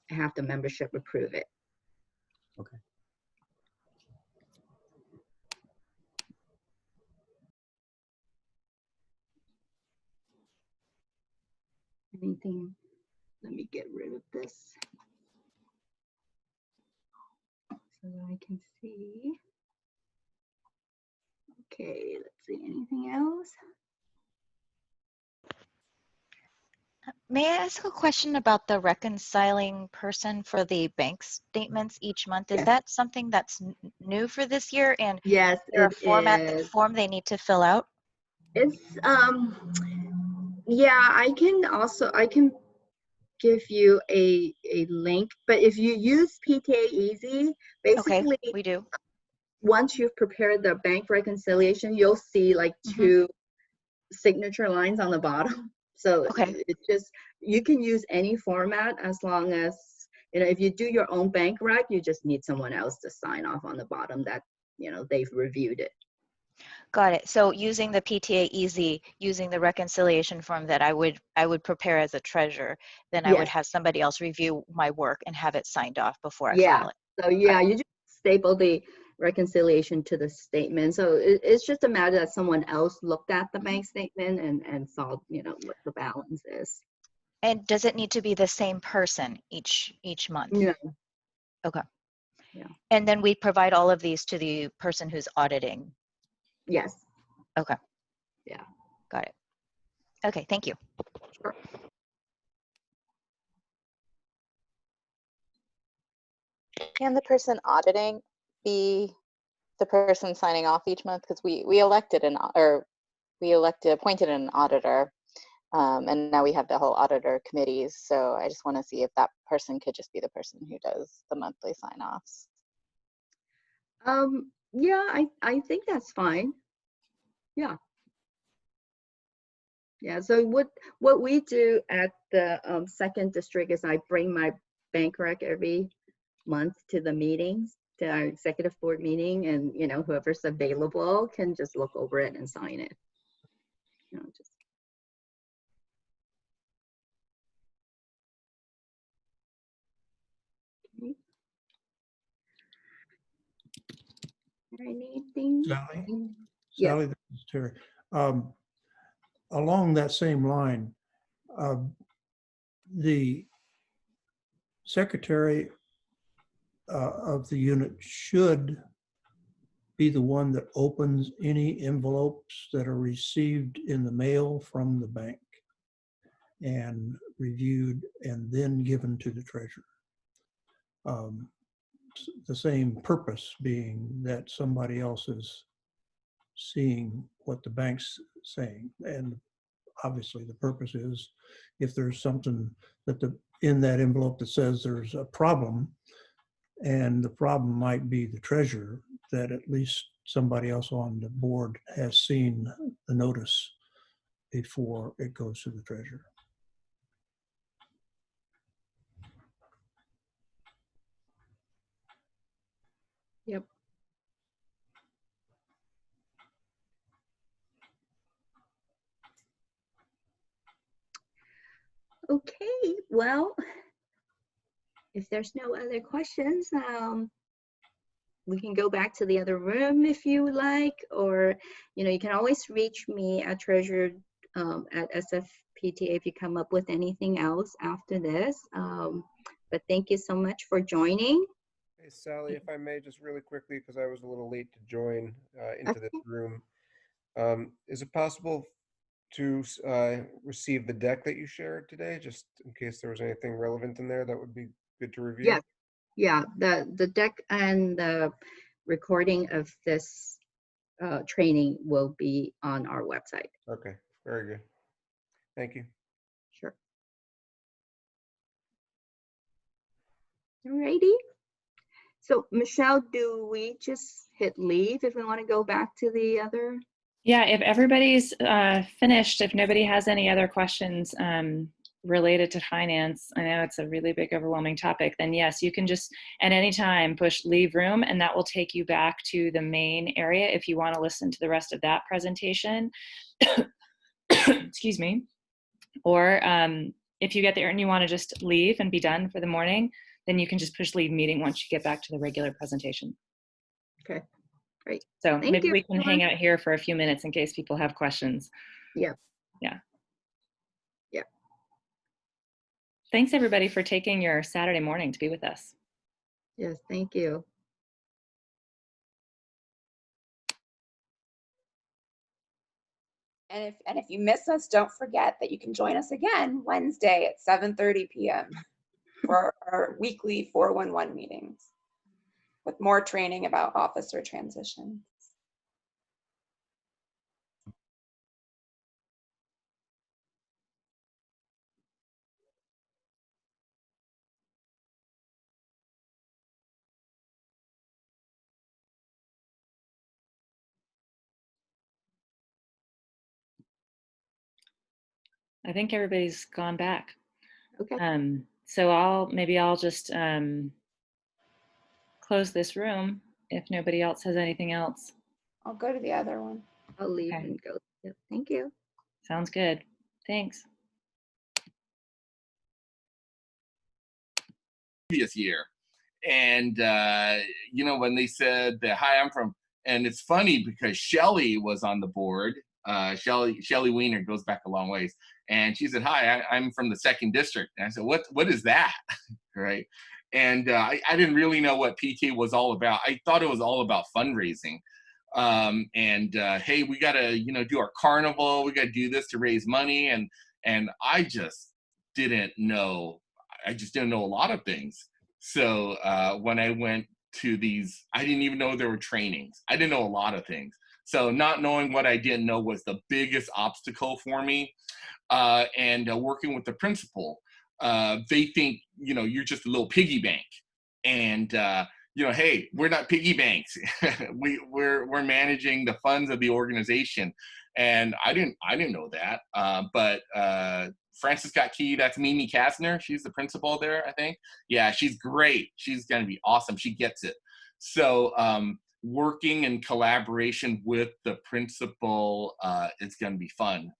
have the membership approve it. Okay. Anything? Let me get rid of this so that I can see. Okay, let's see, anything else? May I ask a question about the reconciling person for the bank statements each month? Is Yes. that something that's new for this year? And Yes, is there it is. form they need to fill out? It's yeah, I can give you a link, but if you use PTA Easy, basically Okay, we do. once you've prepared the bank reconciliation, you'll see like two signature lines on the bottom. So Okay. it's just, you can use any format as long as, if you do your own bank rec, you just need someone else to sign off on the bottom that, they've reviewed it. Got it. So using the PTA Easy, using the reconciliation form that I would prepare as a treasurer, then I would have somebody else review my work and have it signed off before I file it. So yeah, you just staple the reconciliation to the statement. So it's just a matter that someone else looked at the bank statement and saw, what the balance is. And does it need to be the same person each month? No. Okay. Yeah. And then we provide all of these to the person who's auditing. Yes. Okay. Yeah. Got it. Okay, thank you. Sure. Can the person auditing be the person signing off each month? Because we appointed an auditor, And now we have the whole auditor committees. So I just want to see if that person could just be the person who does the monthly sign-offs. Yeah, I think that's fine. Yeah. Yeah, so what we do at the second district is I bring my bank rec every month to the meetings, to our executive board meeting, and whoever's available can just look over it and sign it. Just. Okay. Anything? Sally? Yes. Sally, this is Terry. Along that same line, the secretary of the unit should be the one that opens any envelopes that are received in the mail from the bank and reviewed and then given to the treasurer. The same purpose being that somebody else is seeing what the bank's saying. And obviously the purpose is if there's something that in that envelope that says there's a problem, and the problem might be the treasurer, that at least somebody else on the board has seen the notice before it goes to the treasurer. Yep. Okay, well, if there's no other questions, we can go back to the other room if you would like, or you can always reach me at treasurer at SFPTA if you come up with anything else after this. But thank you so much for joining. Hey, Sally, if I may, just really quickly, because I was a little late to join into this room. Is it possible to receive the deck that you shared today, just in case there was anything relevant in there that would be good to review? Yeah, the deck and the recording of this training will be on our website. Okay, very good. Thank you. Sure. Alrighty. So Michelle, do we just hit leave if we want to go back to the other? Yeah, if everybody's finished, if nobody has any other questions related to finance, I know it's a really big, overwhelming topic, then yes, you can just at any time push leave room, and that will take you back to the main area if you want to listen to the rest of that presentation. Excuse me. Or if you get there and you want to just leave and be done for the morning, then you can just push leave meeting once you get back to the regular presentation. Okay, great. So Thank maybe you, we can everyone. hang out here for a few minutes in case people have questions. Yeah. Yeah. Yeah. Thanks everybody for taking your Saturday morning to be with us. Yes, thank you. And if you miss us, don't forget that you can join us again Wednesday at 7:30 p.m. for our weekly 411 meetings with more training about officer transitions. I think everybody's gone back. Okay. So I'll just close this room if nobody else has anything else. I'll go to the other one. I'll leave Okay. and go. Yep, thank you. Sounds good. Thanks. Previous year. And, when they said that, hi, I'm from, and it's funny because Shelly was on the board. Shelly Wiener goes back a long ways. And she said, hi, I'm from the 2nd District. And I said, what is that? Right. And I didn't really know what PTA was all about. I thought it was all about fundraising. Hey, we got to, do our carnival. We got to do this to raise money. And I just didn't know a lot of things. So when I went to these, I didn't even know there were trainings. I didn't know a lot of things. So not knowing what I didn't know was the biggest obstacle for me. And working with the principal, they think, you know, you're just a little piggy bank. And, you know, hey, we're not piggy banks. we're managing the funds of the organization. And I didn't know that. But Francis got key. That's Mimi Kastner. She's the principal there, I think. Yeah, she's great. She's going to be awesome. She gets it. So working in collaboration with the principal is going to be fun.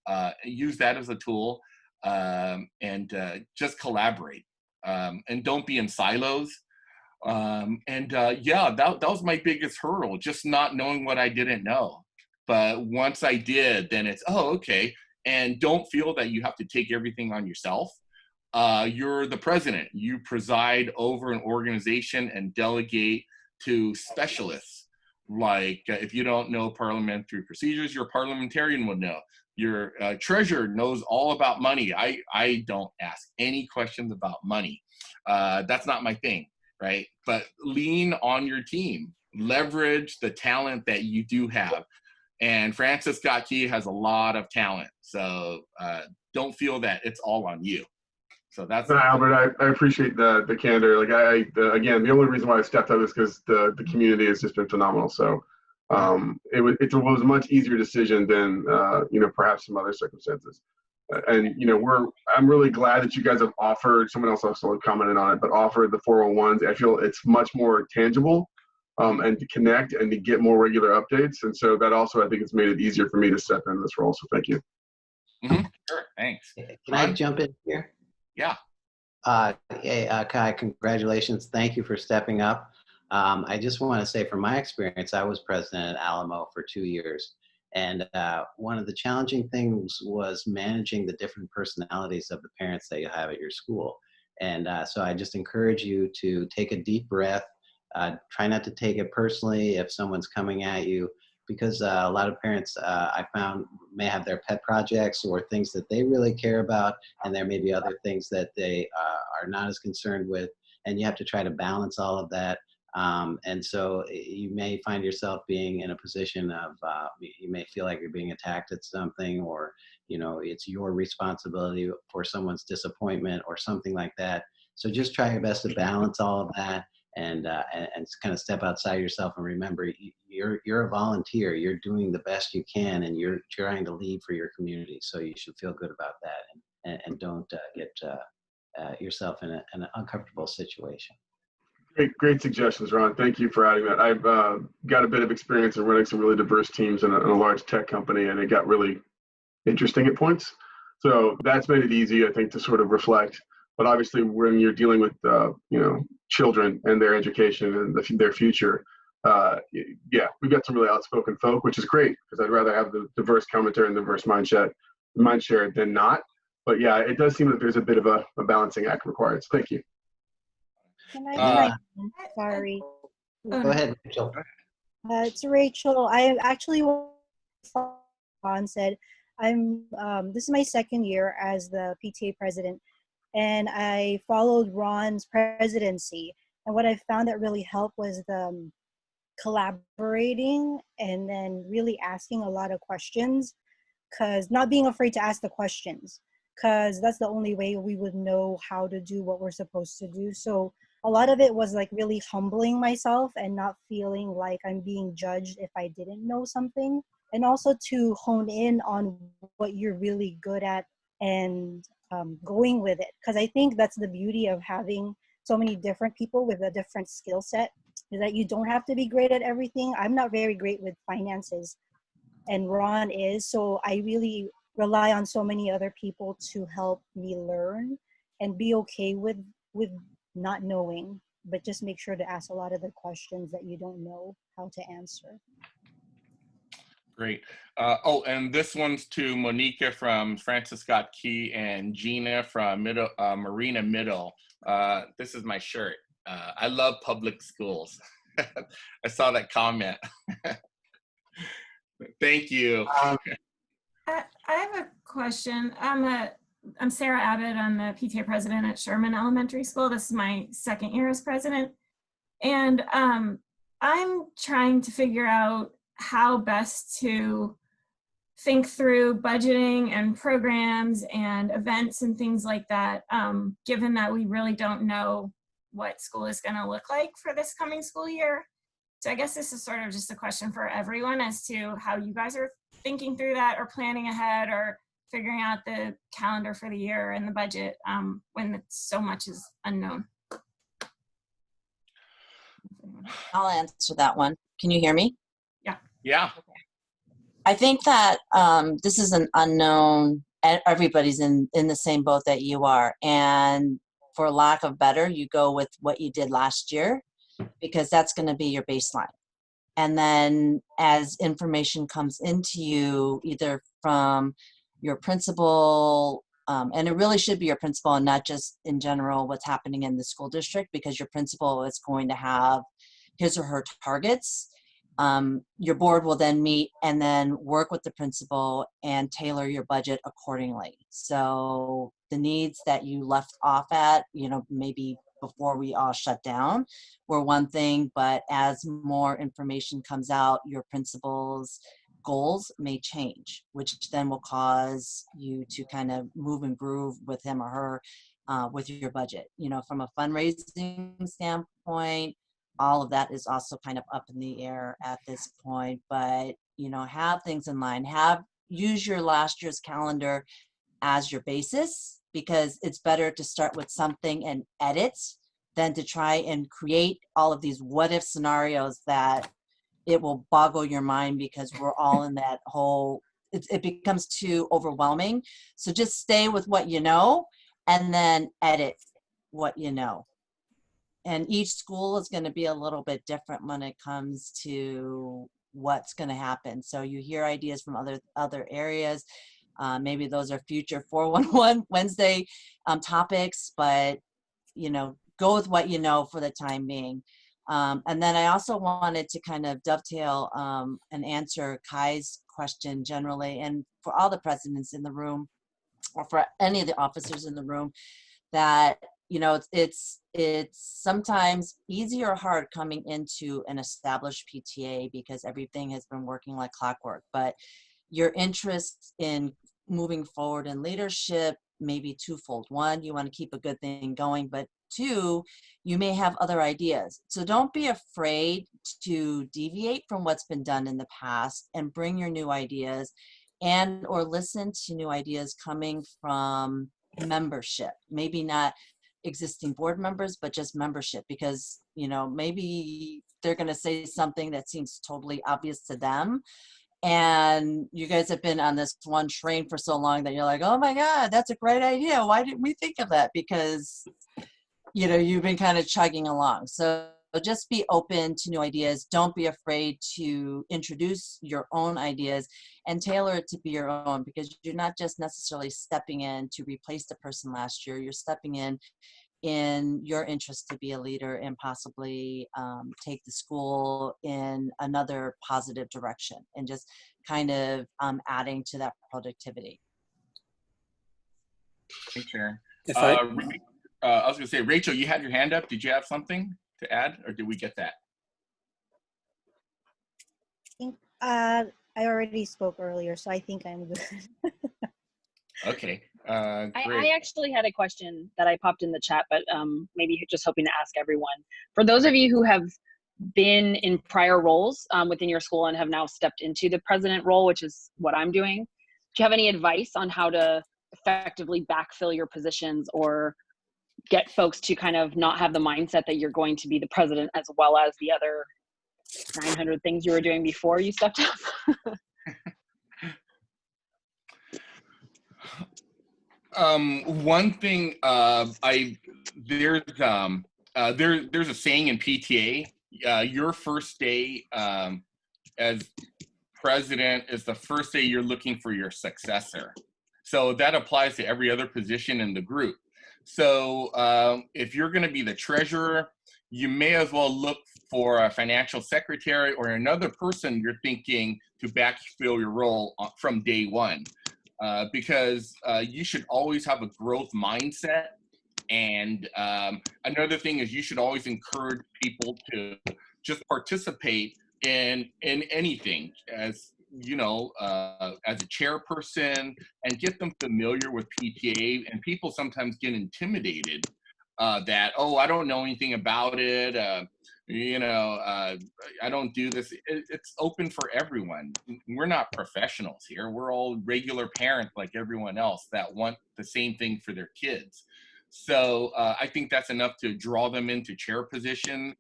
Use that as a tool and just collaborate. And don't be in silos. Yeah, that was my biggest hurdle, just not knowing what I didn't know. But once I did, then it's, oh, okay. And don't feel that you have to take everything on yourself. You're the president. You preside over an organization and delegate to specialists. Like if you don't know parliamentary procedures, your parliamentarian would know. Your treasurer knows all about money. I don't ask any questions about money. That's not my thing, right? But lean on your team. Leverage the talent that you do have. And Francis Gotke has a lot of talent. So don't feel that it's all on you. So that's Albert. I appreciate the candor. Like again, the only reason why I stepped up is because the community has just been phenomenal. So it was a much easier decision than you know, perhaps some other circumstances. And you know, I'm really glad that you guys have offered. Someone else also commented on it, but offered the 401s. I feel it's much more tangible. And to connect and to get more regular updates. And so that also, I think, it's made it easier for me to step into this role. So thank you. Mm-hmm. Sure, thanks. Can I jump in here? Yeah. Hey, Kai, congratulations. Thank you for stepping up. I just want to say from my experience, I was president at Alamo for 2 years. And one of the challenging things was managing the different personalities of the parents that you have at your school. And so I just encourage you to take a deep breath. Try not to take it personally if someone's coming at you, because a lot of parents I found may have their pet projects or things that they really care about, and there may be other things that they are not as concerned with, and you have to try to balance all of that. And so you may find yourself being in a position of, you may feel like you're being attacked at something, or, you know, it's your responsibility for someone's disappointment or something like that. So just try your best to balance all of that. And kind of step outside yourself and remember you're a volunteer. You're doing the best you can, and you're trying to lead for your community. So you should feel good about that, and don't get yourself in an uncomfortable situation. Great suggestions, Ron. Thank you for adding that. I've got a bit of experience in running some really diverse teams in a large tech company, and it got really interesting at points. So that's made it easy, I think, to sort of reflect. But obviously, when you're dealing with you know, children and their education and their future, yeah, we've got some really outspoken folk, which is great, because I'd rather have the diverse commentary and diverse mind share than not. But yeah, it does seem that there's a bit of a balancing act required. So thank you. Can I sorry. Go ahead, Rachel. It's Rachel. I actually, Ron said, this is my second year as the PTA president. And I followed Ron's presidency. And what I found that really helped was the collaborating and then really asking a lot of questions, because not being afraid to ask the questions, because that's the only way we would know how to do what we're supposed to do. So a lot of it was like really humbling myself and not feeling like I'm being judged if I didn't know something. And also to hone in on what you're really good at and going with it, because I think that's the beauty of having so many different people with a different skill set, is that you don't have to be great at everything. I'm not very great with finances, and Ron is, so I really rely on so many other people to help me learn and be okay with not knowing, but just make sure to ask a lot of the questions that you don't know how to answer. Great. Oh, and this one's to Monica from Francis Scott Key and Gina from Marina Middle. This is my shirt. I love public schools. I saw that comment. Thank you. I have a question. I'm Sarah Abbott. I'm the PTA president at Sherman Elementary School. This is my second year as president. And I'm trying to figure out how best to think through budgeting and programs and events and things like that, given that we really don't know what school is going to look like for this coming school year. So I guess this is sort of just a question for everyone as to how you guys are thinking through that or planning ahead or figuring out the calendar for the year and the budget when so much is unknown. I'll answer that one. Can you hear me? Yeah. Yeah. I think that this is an unknown. Everybody's in the same boat that you are. And for lack of better, you go with what you did last year because that's going to be your baseline. And then as information comes into you, either from your principal, and it really should be your principal and not just in general what's happening in the school district, because your principal is going to have his or her targets. Your board will then meet and then work with the principal and tailor your budget accordingly. So the needs that you left off at, maybe before we all shut down were one thing, but as more information comes out, your principal's goals may change, which then will cause you to kind of move and groove with him or her with your budget. From a fundraising standpoint, all of that is also kind of up in the air at this point, but have things in line. Use your last year's calendar as your basis, because it's better to start with something and edit than to try and create all of these what if scenarios that it will boggle your mind, because we're all in that whole, it becomes too overwhelming. So just stay with what you know and then edit what you know. And each school is going to be a little bit different when it comes to what's going to happen. So you hear ideas from other areas. Maybe those are future 411 Wednesday topics, but go with what you know for the time being. And then I also wanted to kind of dovetail and answer Kai's question generally, and for all the presidents in the room, or for any of the officers in the room, that it's sometimes easy or hard coming into an established PTA because everything has been working like clockwork. But your interest in moving forward in leadership may be twofold. One, you want to keep a good thing going, but two, you may have other ideas. So don't be afraid to deviate from what's been done in the past and bring your new ideas, and or listen to new ideas coming from membership. Maybe not existing board members, but just membership, because maybe they're going to say something that seems totally obvious to them, and you guys have been on this one train for so long that you're like, oh my God, that's a great idea. Why didn't we think of that? Because you've been kind of chugging along. So just be open to new ideas. Don't be afraid to introduce your own ideas and tailor it to be your own, because you're not just necessarily stepping in to replace the person last year. You're stepping in your interest to be a leader and possibly take the school in another positive direction, and just kind of adding to that productivity. Thanks, Sharon. If I was going to say, Rachel, you had your hand up. Did you have something to add, or did we get that? I already spoke earlier, so I think I'm good. Okay. Great. I actually had a question that I popped in the chat, but maybe just hoping to ask everyone. For those of you who have been in prior roles within your school and have now stepped into the president role, which is what I'm doing, do you have any advice on how to effectively backfill your positions or get folks to kind of not have the mindset that you're going to be the president as well as the other 900 things you were doing before you stepped up? One thing, there's a saying in PTA, your first day as president is the first day you're looking for your successor. So that applies to every other position in the group. So if you're going to be the treasurer, you may as well look for a financial secretary or another person you're thinking to backfill your role from day one. Because you should always have a growth mindset. And another thing is you should always encourage people to just participate in anything, as you know, as a chairperson, and get them familiar with PTA. And people sometimes get intimidated that, oh, I don't know anything about it. I don't do this. It's open for everyone. We're not professionals here. We're all regular parents like everyone else that want the same thing for their kids. So I think that's enough to draw them into chair position,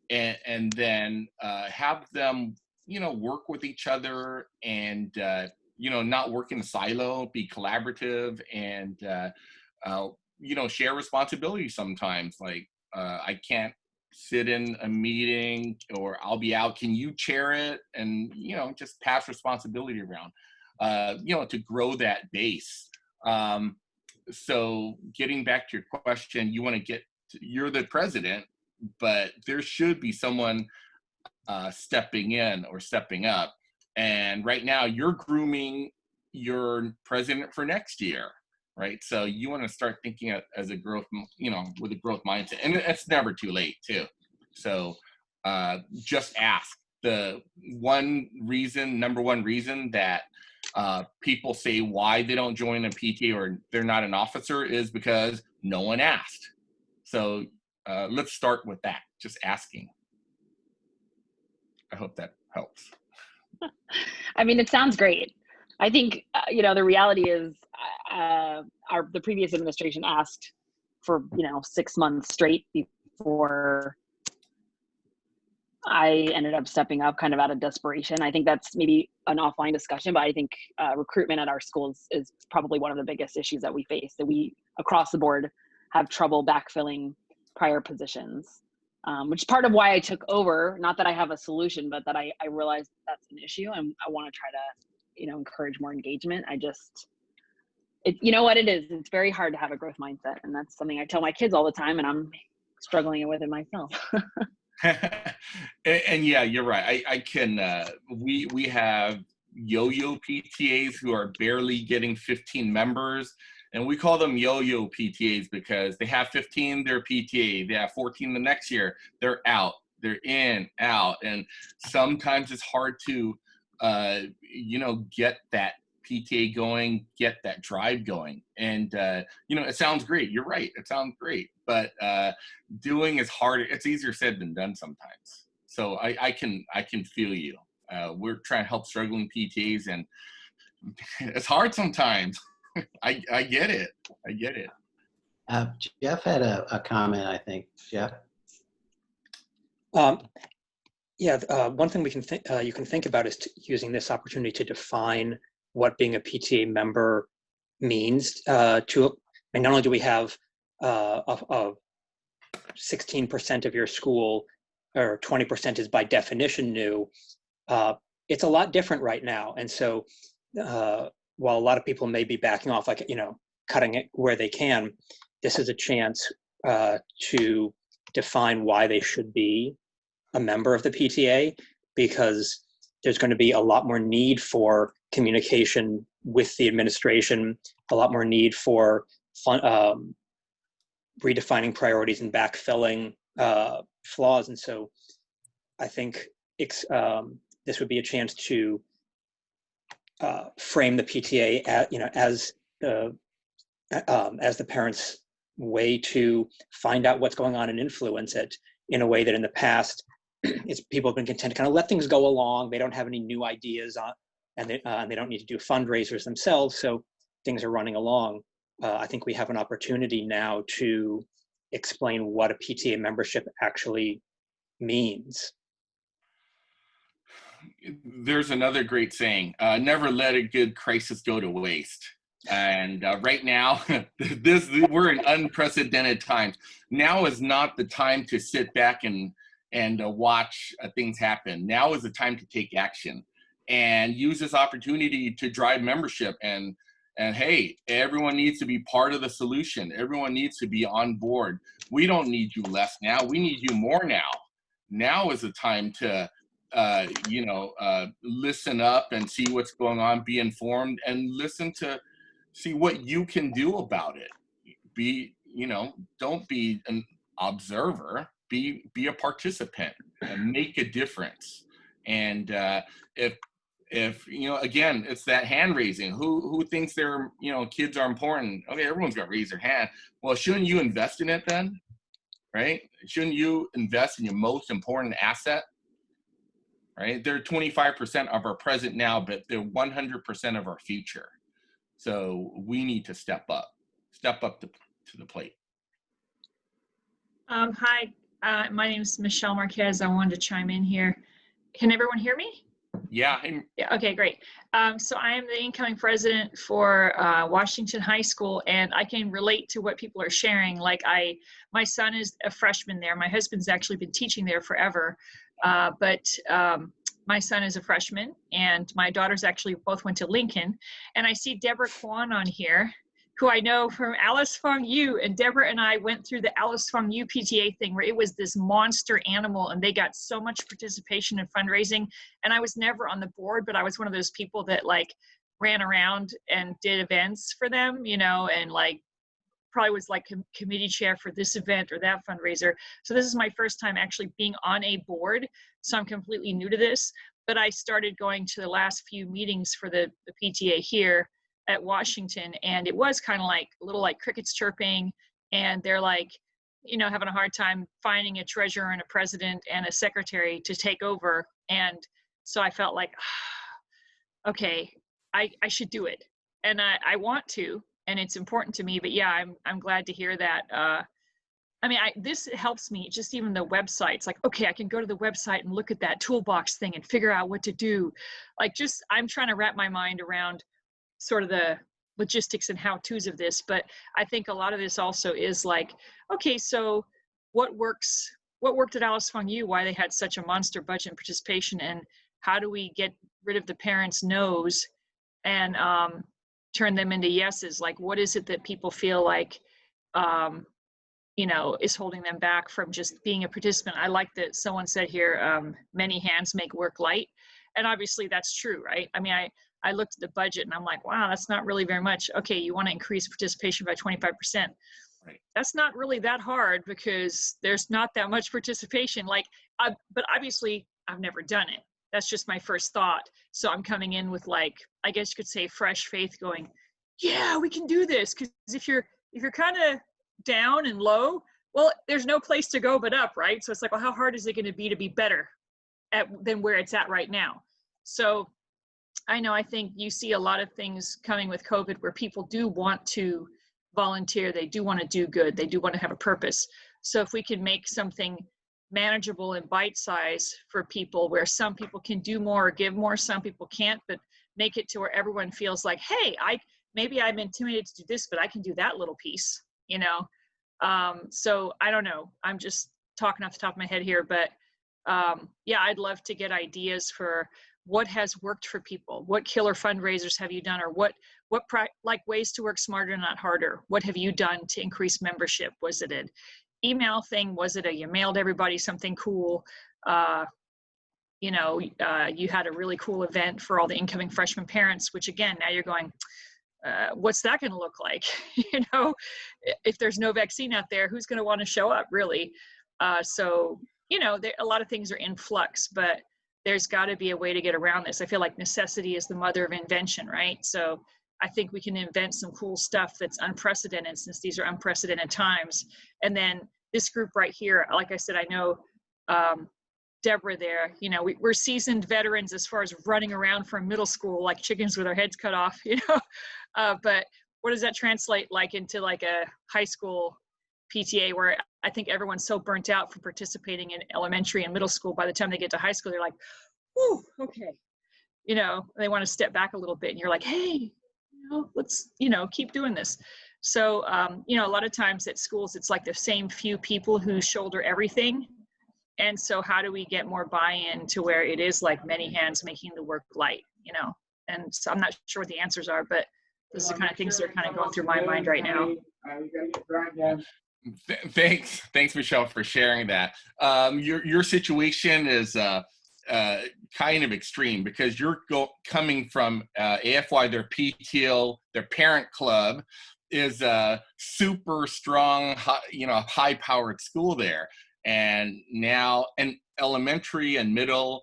and then have them, work with each other, and not work in a silo, be collaborative, and share responsibility sometimes. Like, I can't sit in a meeting, or I'll be out, can you chair it? And just pass responsibility around, to grow that base. So getting back to your question, you're the president, but there should be someone stepping in or stepping up. And right now you're grooming your president for next year, right? So you want to start thinking as a growth, with a growth mindset, and it's never too late too. So just ask. The number one reason that people say why they don't join a PTA or they're not an officer is because no one asked. So let's start with that, just asking. I hope that helps. I mean, it sounds great. I think, the reality is the previous administration asked for, 6 months straight before I ended up stepping up kind of out of desperation. I think that's maybe an offline discussion, but I think recruitment at our schools is probably one of the biggest issues that we face, that we across the board have trouble backfilling prior positions, which is part of why I took over. Not that I have a solution, but that I realized that's an issue, and I want to try to, encourage more engagement. You know what it is? It's very hard to have a growth mindset, and that's something I tell my kids all the time, and I'm struggling with it myself. And yeah, you're right. I can, we have yo-yo PTAs who are barely getting 15 members, and we call them yo-yo PTAs because they have 15, they're PTA. They have 14 the next year, they're out, they're in, out. And sometimes it's hard to, get that PTA going, get that drive going. And, it sounds great. You're right. It sounds great. But doing is harder. It's easier said than done sometimes. So I can feel you. We're trying to help struggling PTAs, and it's hard sometimes. I get it. I get it. Jeff had a comment, I think. Jeff? One thing you can think about is using this opportunity to define what being a PTA member means. Not only do we have 16% of your school, or 20% is by definition new, it's a lot different right now. And so while a lot of people may be backing off, cutting it where they can, this is a chance to define why they should be a member of the PTA, because there's going to be a lot more need for communication with the administration, a lot more need for redefining priorities and backfilling flaws. And so I think this would be a chance to frame the PTA as the parents' way to find out what's going on and influence it in a way that in the past people have been content to kind of let things go along. They don't have any new ideas and they don't need to do fundraisers themselves, so things are running along. I think we have an opportunity now to explain what a PTA membership actually means. There's another great saying, never let a good crisis go to waste. And right now, we're in unprecedented times. Now is not the time to sit back and watch things happen. Now is the time to take action and use this opportunity to drive membership. And hey, everyone needs to be part of the solution. Everyone needs to be on board. We don't need you less now. We need you more now. Now is the time to listen up and see what's going on, be informed, and listen to see what you can do about it. Don't be an observer, be a participant and make a difference. And if you know, again, it's that hand raising. Who thinks their kids are important? Okay, everyone's got to raise their hand. Well, shouldn't you invest in it then? Right? Shouldn't you invest in your most important asset? Right? They're 25% of our present now, but they're 100% of our future. So we need to step up to the plate. Hi, my name is Michelle Marquez. I wanted to chime in here. Can everyone hear me? Yeah. Yeah. Okay, great. So I am the incoming president for Washington High School, and I can relate to what people are sharing. Like my son is a freshman there. My husband's actually been teaching there forever, but my son is a freshman, and my daughters actually both went to Lincoln. And I see Deborah Kwan on here, who I know from Alice Fong U, and Deborah and I went through the Alice Fong U PTA thing where it was this monster animal and they got so much participation in fundraising. And I was never on the board, but I was one of those people that like ran around and did events for them, and like probably was like committee chair for this event or that fundraiser. So this is my first time actually being on a board. So I'm completely new to this, but I started going to the last few meetings for the PTA here at Washington, and it was kind of like a little like crickets chirping, and they're like, having a hard time finding a treasurer and a president and a secretary to take over. And so I felt like, okay, I should do it, and I want to, and it's important to me. But yeah, I'm glad to hear that. This helps me, just even the websites, like, okay, I can go to the website and look at that toolbox thing and figure out what to do. Like, I'm trying to wrap my mind around sort of the logistics and how-tos of this, but I think a lot of this also is like, okay, so what worked at Alice Fong U, why they had such a monster budget and participation, and how do we get rid of the parents' no's and turn them into yeses? Like, what is it that people feel like is holding them back from just being a participant? I like that someone said here, many hands make work light, and obviously that's true, right? I looked at the budget and I'm like, wow, that's not really very much. Okay, you want to increase participation by 25%. Right. That's not really that hard because there's not that much participation. But obviously I've never done it. That's just my first thought. So I'm coming in with, like, I guess you could say, fresh faith, going, yeah, we can do this. Because if you're kind of down and low, well, there's no place to go but up, right? So it's like, well, how hard is it going to be better than where it's at right now? So I think you see a lot of things coming with COVID where people do want to volunteer, they do want to do good, they do want to have a purpose. So if we can make something manageable and bite-size for people, where some people can do more or give more, some people can't, but make it to where everyone feels like, hey, maybe I'm intimidated to do this, but I can do that little piece, So I don't know, I'm just talking off the top of my head here, but yeah, I'd love to get ideas for what has worked for people. What killer fundraisers have you done, or what ways to work smarter and not harder? What have you done to increase membership? Was it an email thing? Was it you mailed everybody something cool? You had a really cool event for all the incoming freshman parents, which again, now you're going, what's that going to look like? If there's no vaccine out there, who's going to want to show up, really? So a lot of things are in flux, but there's got to be a way to get around this. I feel like necessity is the mother of invention, right? So I think we can invent some cool stuff that's unprecedented, since these are unprecedented times. And then this group right here, like I said, I know Deborah there, we're seasoned veterans as far as running around from middle school like chickens with our heads cut off, but what does that translate like into like a high school PTA, where I think everyone's so burnt out from participating in elementary and middle school, by the time they get to high school, they're like, whew, okay. They want to step back a little bit, and you're like, hey, let's, keep doing this. So, a lot of times at schools, it's like the same few people who shoulder everything. And so how do we get more buy-in to where it is like many hands making the work light, And so I'm not sure what the answers are, but those are the kind of things that are kind of going through my mind right now. Thanks, Michelle, for sharing that. Your situation is kind of extreme, because you're coming from AFY, their PTO, their parent club is a super strong, high-powered school there, and now elementary and middle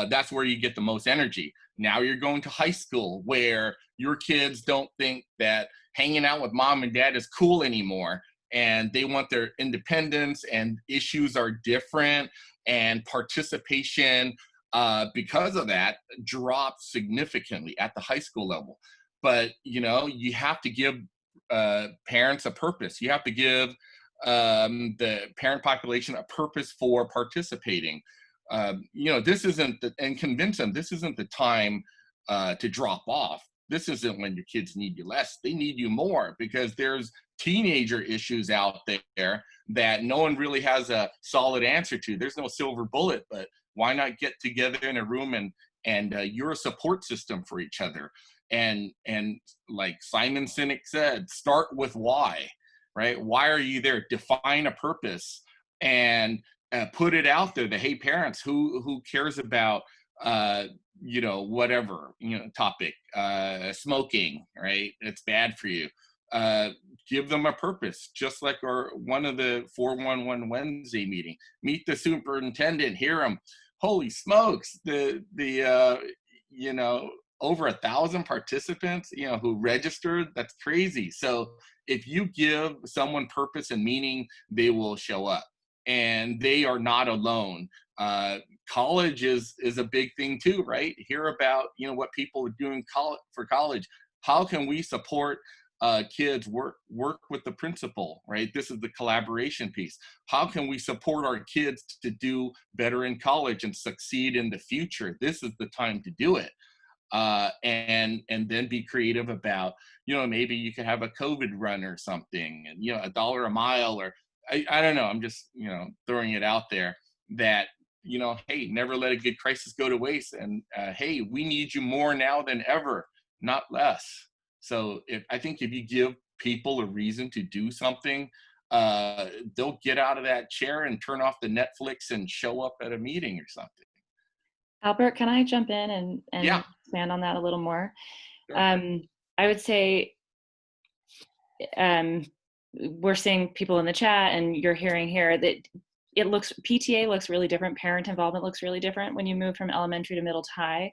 that's where you get the most energy. Now you're going to high school where your kids don't think that hanging out with mom and dad is cool anymore, and they want their independence, and issues are different, and participation because of that drops significantly at the high school level. But you have to give parents a purpose. You have to give the parent population a purpose for participating. This isn't and convince them this isn't the time to drop off. This isn't when your kids need you less. They need you more, because there's teenager issues out there that no one really has a solid answer to. There's no silver bullet, but why not get together in a room and you're a support system for each other. And like Simon Sinek said, start with why, right? Why are you there? Define a purpose and put it out there that, hey, parents, who cares about whatever topic, smoking, right? It's bad for you. Give them a purpose, just like one of the 411 Wednesday meeting. Meet the superintendent, hear him. Holy smokes, the over 1,000 participants, who registered. That's crazy. So if you give someone purpose and meaning, they will show up, and they are not alone. College is a big thing too, right? Hear about, what people are doing for college. How can we support kids work with the principal, right? This is the collaboration piece. How can we support our kids to do better in college and succeed in the future? This is the time to do it. And then be creative about, maybe you could have a COVID run or something, and, $1 a mile, or I don't know. I'm just, throwing it out there that, hey, never let a good crisis go to waste. And hey, we need you more now than ever, not less. So I think if you give people a reason to do something, they'll get out of that chair and turn off the Netflix and show up at a meeting or something. Albert, can I jump in and Yeah. expand on that a little more? Sure. I would say we're seeing people in the chat, and you're hearing here that PTA looks really different. Parent involvement looks really different when you move from elementary to middle to high.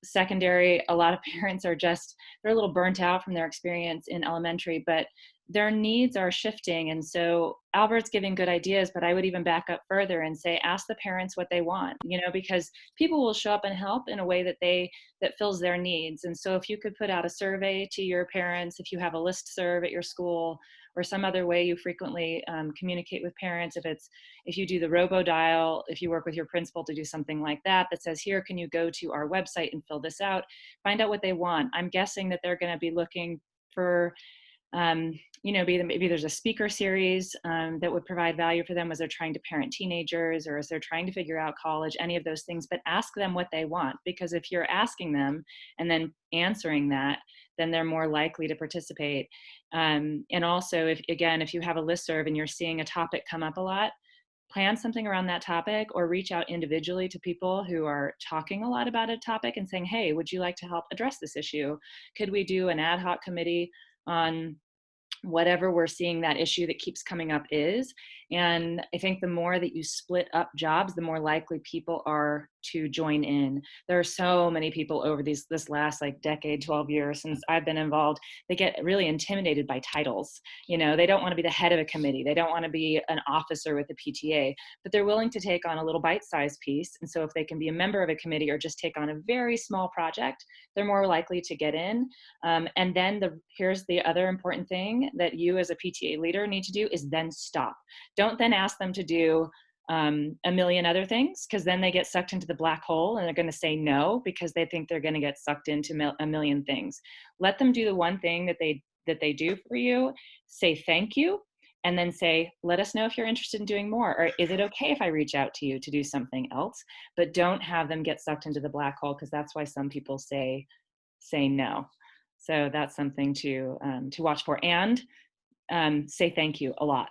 Secondary, a lot of parents are they're a little burnt out from their experience in elementary, but their needs are shifting. And so Albert's giving good ideas, but I would even back up further and say, ask the parents what they want, because people will show up and help in a way that fills their needs. And so if you could put out a survey to your parents, if you have a listserv at your school, or some other way you frequently communicate with parents, if you do the robo-dial, if you work with your principal to do something like that says, here, can you go to our website and fill this out, find out what they want. I'm guessing that they're going to be looking for, maybe there's a speaker series that would provide value for them as they're trying to parent teenagers, or as they're trying to figure out college, any of those things, but ask them what they want. Because if you're asking them and then answering that, then they're more likely to participate. And also, if you have a listserv and you're seeing a topic come up a lot, plan something around that topic, or reach out individually to people who are talking a lot about a topic and saying, hey, would you like to help address this issue? Could we do an ad hoc committee on whatever we're seeing that issue that keeps coming up is? And I think the more that you split up jobs, the more likely people are to join in. There are so many people over this last decade, 12 years since I've been involved, they get really intimidated by titles. They don't want to be the head of a committee. They don't want to be an officer with the PTA, but they're willing to take on a little bite-sized piece. And so if they can be a member of a committee or just take on a very small project, they're more likely to get in. And then here's the other important thing that you as a PTA leader need to do is then stop. Don't then ask them to do a million other things, because then they get sucked into the black hole and they're going to say no because they think they're going to get sucked into a million things. Let them do the one thing that they do for you. Say thank you, and then say, let us know if you're interested in doing more, or is it okay if I reach out to you to do something else? But don't have them get sucked into the black hole, because that's why some people say no. So that's something to watch for, and say thank you a lot.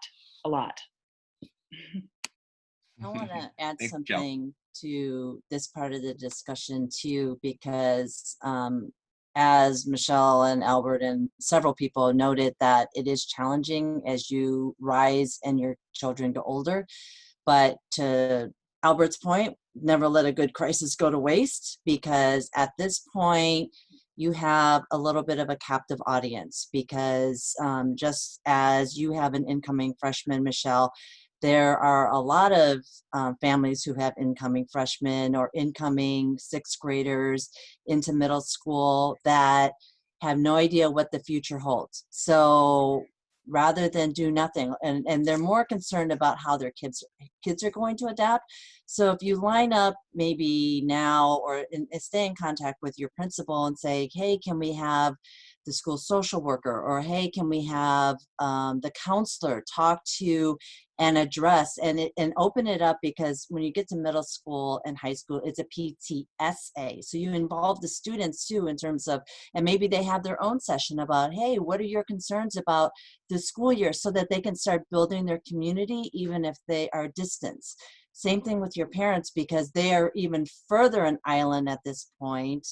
I want to add Thanks, something to this part of the discussion too, because as Michelle and Albert and several people noted, that it is challenging as you rise and your children get older, but to Albert's point, never let a good crisis go to waste, because at this point, you have a little bit of a captive audience, because just as you have an incoming freshman, Michelle, there are a lot of families who have incoming freshmen or incoming sixth graders into middle school that have no idea what the future holds. So rather than do nothing, and they're more concerned about how their kids are going to adapt. So if you line up maybe now or stay in contact with your principal and say, hey, can we have the school social worker, or hey, can we have the counselor talk to and address and open it up, because when you get to middle school and high school, it's a PTSA. So you involve the students too in terms of, and maybe they have their own session about, hey, what are your concerns about the school year, so that they can start building their community even if they are distance. Same thing with your parents, because they are even further an island at this point.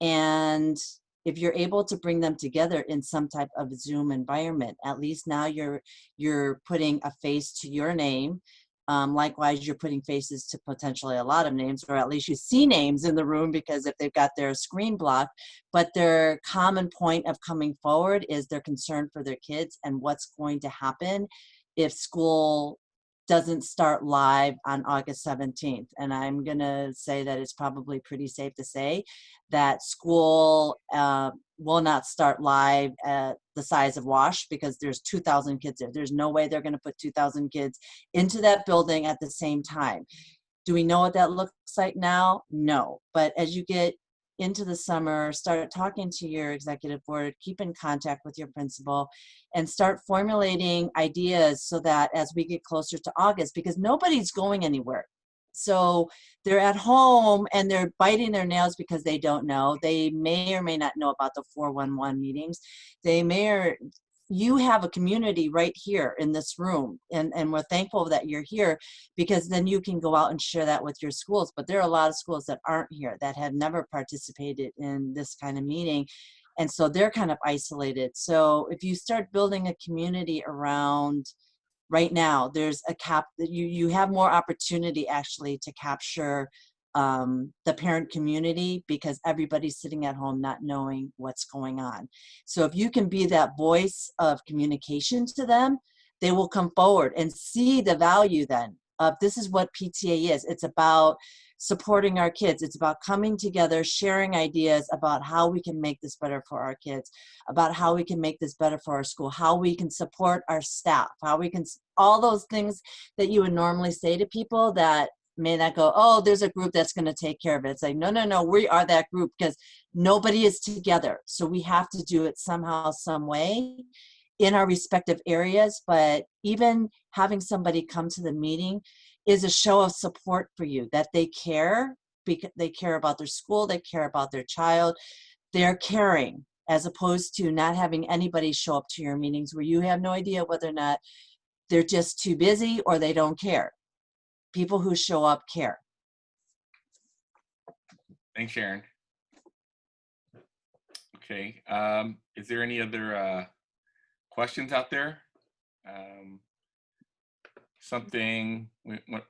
And if you're able to bring them together in some type of Zoom environment, at least now you're putting a face to your name. Likewise, you're putting faces to potentially a lot of names, or at least you see names in the room, because if they've got their screen blocked, but their common point of coming forward is their concern for their kids and what's going to happen if school doesn't start live on August 17th. And I'm going to say that it's probably pretty safe to say that school will not start live at the size of Wash, because there's 2,000 kids there. There's no way they're going to put 2,000 kids into that building at the same time. Do we know what that looks like now? No. But as you get into the summer, start talking to your executive board, keep in contact with your principal, and start formulating ideas so that as we get closer to August, because nobody's going anywhere. So they're at home and they're biting their nails because they don't know. They may or may not know about the 411 meetings. They may or you have a community right here in this room, and we're thankful that you're here, because then you can go out and share that with your schools. But there are a lot of schools that aren't here, that have never participated in this kind of meeting, and so they're kind of isolated. So if you start building a community around, right now there's a you have more opportunity actually to capture the parent community, because everybody's sitting at home not knowing what's going on. So if you can be that voice of communication to them, they will come forward and see the value then of, this is what PTA is. It's about supporting our kids. It's about coming together, sharing ideas about how we can make this better for our kids, about how we can make this better for our school, how we can support our staff, how we can, all those things that you would normally say to people that may not go, oh, there's a group that's going to take care of it. It's like, no, we are that group, because nobody is together. So we have to do it somehow, some way in our respective areas. But even having somebody come to the meeting is a show of support for you, that they care, because they care about their school, they care about their child, they're caring, as opposed to not having anybody show up to your meetings where you have no idea whether or not they're just too busy or they don't care. People who show up care. Thanks, Sharon. Okay, is there any other questions out there? Something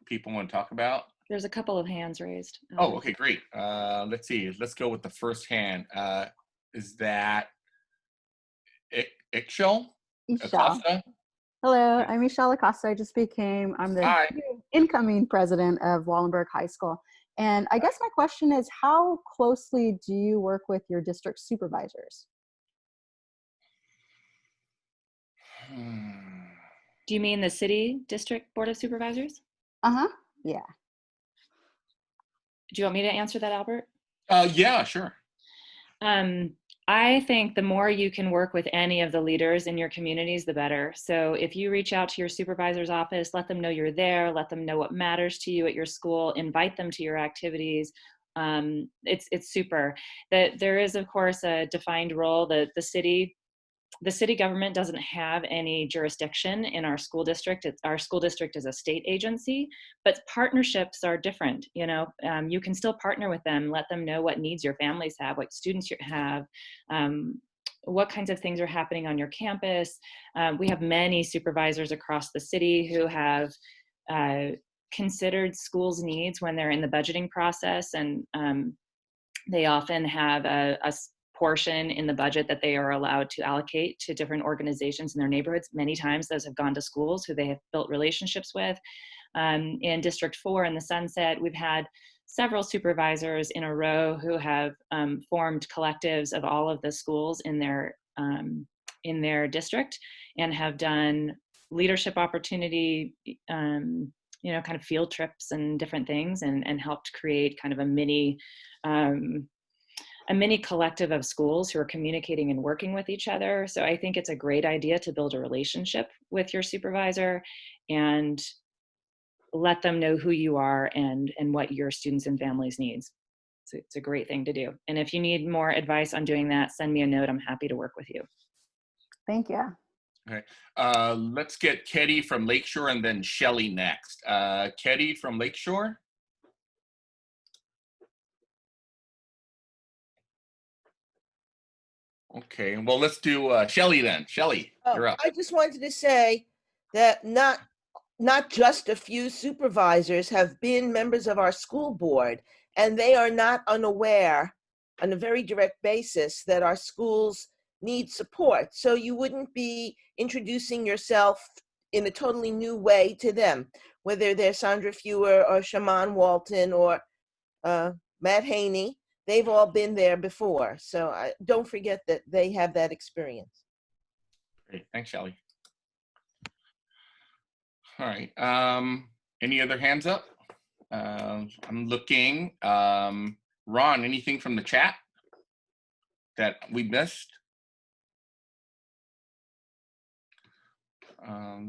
people want to talk about? There's a couple of hands raised. Oh, okay, great. Let's see. Let's go with the first hand. Is that Ixchel Acosta? Hello, I'm Michelle Acosta. I'm the incoming president of Wallenberg High School. And I guess my question is, how closely do you work with your district supervisors? Do you mean the city district board of supervisors? Yeah. Do you want me to answer that, Albert? Yeah, sure. I think the more you can work with any of the leaders in your communities, the better. So if you reach out to your supervisor's office, let them know you're there, let them know what matters to you at your school, invite them to your activities. It's super. That there is, of course, a defined role that the city government doesn't have any jurisdiction in our school district. Our school district is a state agency, but partnerships are different. You know, you can still partner with them, let them know what needs your families have, what students you have, what kinds of things are happening on your campus. We have many supervisors across the city who have considered schools' needs when they're in the budgeting process, and they often have a portion in the budget that they are allowed to allocate to different organizations in their neighborhoods. Many times those have gone to schools who they have built relationships with. In District 4 in the Sunset, we've had several supervisors in a row who have formed collectives of all of the schools in their district and have done leadership opportunity, kind of field trips and different things, and helped create kind of a mini collective of schools who are communicating and working with each other. So I think it's a great idea to build a relationship with your supervisor and let them know who you are and what your students and families needs. So it's a great thing to do. And if you need more advice on doing that, send me a note. I'm happy to work with you. Thank you. Okay, let's get Ketty from Lakeshore and then Shelley next. Ketty from Lakeshore. Okay, well, let's do Shelley then. Shelley, you're up. I just wanted to say that not just a few supervisors have been members of our school board, and they are not unaware on a very direct basis that our schools need support. So you wouldn't be introducing yourself in a totally new way to them, whether they're Sandra Fewer or Shaman Walton or Matt Haney. They've all been there before. So don't forget that they have that experience. Great, thanks, Shelley. All right, any other hands up? I'm looking. Ron, anything from the chat that we missed?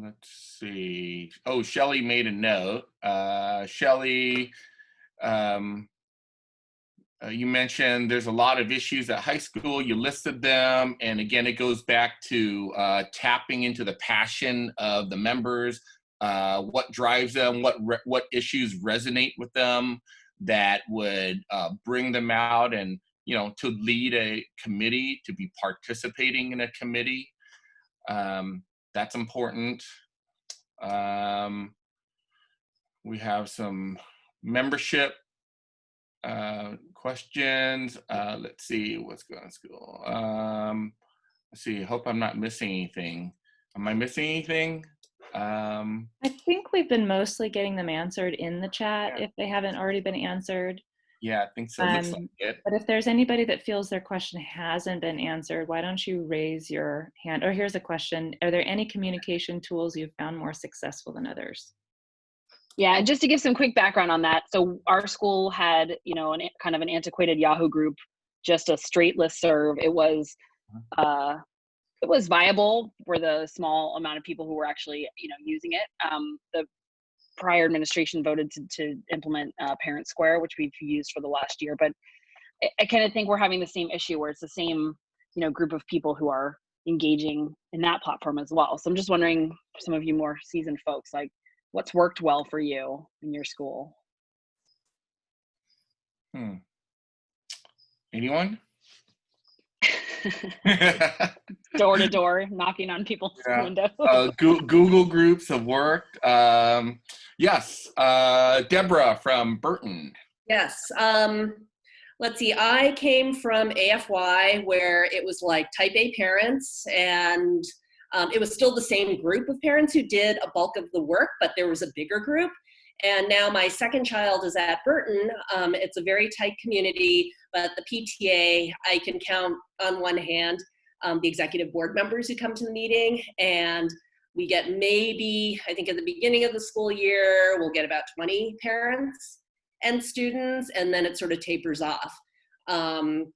Let's see. Oh, Shelley made a note. Shelley, you mentioned there's a lot of issues at high school. You listed them. And again, it goes back to tapping into the passion of the members, what drives them, what issues resonate with them that would bring them out and, to lead a committee, to be participating in a committee. That's important. We have some membership questions. Let's see what's going on school. Let's see, hope I'm not missing anything. Am I missing anything? I think we've been mostly getting them answered in the chat if they haven't already been answered. Yeah, I think so. Looks like it. But if there's anybody that feels their question hasn't been answered, why don't you raise your hand? Or here's a question. Are there any communication tools you've found more successful than others? Yeah, just to give some quick background on that. So our school had, kind of an antiquated Yahoo group, just a straight listserv. It was viable for the small amount of people who were actually, using it. The prior administration voted to implement Parent Square, which we've used for the last year. But I kind of think we're having the same issue where it's the same, group of people who are engaging in that platform as well. So I'm just wondering, for some of you more seasoned folks, like, what's worked well for you in your school? Anyone? Door to door, knocking on people's windows. Google groups have worked. Yes, Deborah from Burton. Yes. Let's see, I came from AFY where it was like type A parents, and it was still the same group of parents who did a bulk of the work, but there was a bigger group. And now my second child is at Burton. It's a very tight community, but the PTA, I can count on one hand the executive board members who come to the meeting, and we get maybe, I think at the beginning of the school year, we'll get about 20 parents and students, and then it sort of tapers off.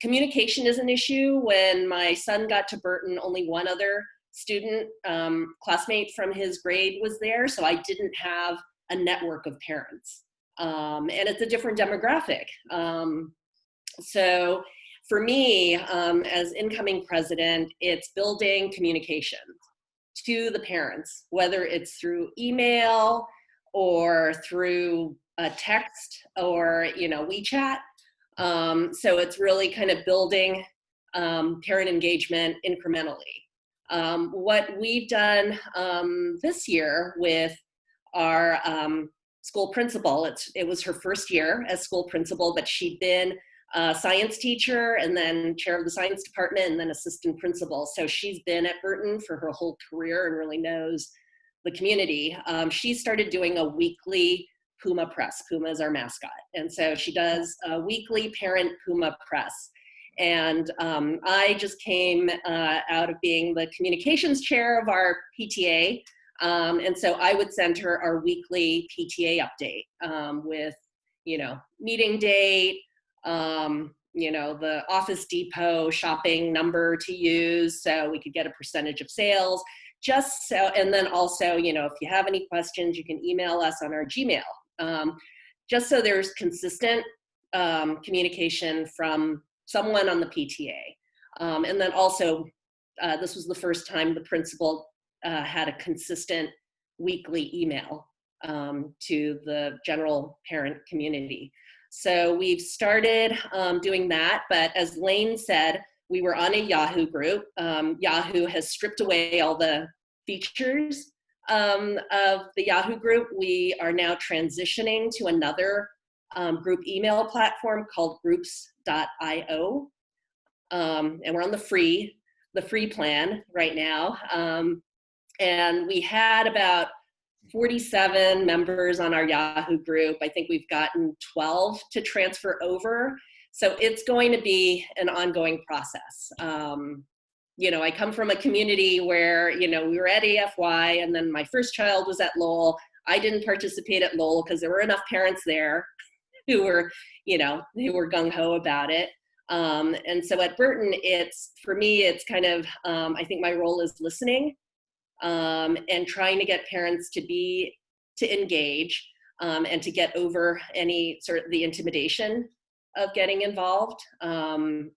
Communication is an issue. When my son got to Burton, only one other student classmate from his grade was there, so I didn't have a network of parents. And it's a different demographic. So for me, as incoming president, it's building communication to the parents, whether it's through email or through a text or WeChat. So it's really kind of building parent engagement incrementally. What we've done this year with our school principal. It was her first year as school principal, but she'd been a science teacher and then chair of the science department and then assistant principal. So she's been at Burton for her whole career and really knows the community. She started doing a weekly Puma press. Puma is our mascot. And so she does a weekly parent Puma press. And I just came out of being the communications chair of our PTA. And so I would send her our weekly PTA update with, meeting date, the Office Depot shopping number to use so we could get a percentage of sales. Just so, and then also, if you have any questions, you can email us on our Gmail. Just so there's consistent communication from someone on the PTA. And then also, this was the first time the principal had a consistent weekly email to the general parent community. So we've started doing that, but as Lane said, we were on a Yahoo group. Yahoo has stripped away all the features of the Yahoo group. We are now transitioning to another group email platform called groups.io. And we're on the free plan right now. And we had about 47 members on our Yahoo group. I think we've gotten 12 to transfer over. So it's going to be an ongoing process. I come from a community where, we were at AFY and then my first child was at Lowell. I didn't participate at Lowell because there were enough parents there who were gung-ho about it. And so at Burton, for me, it's kind of, I think my role is listening and trying to get parents to engage and to get over any sort of the intimidation of getting involved. And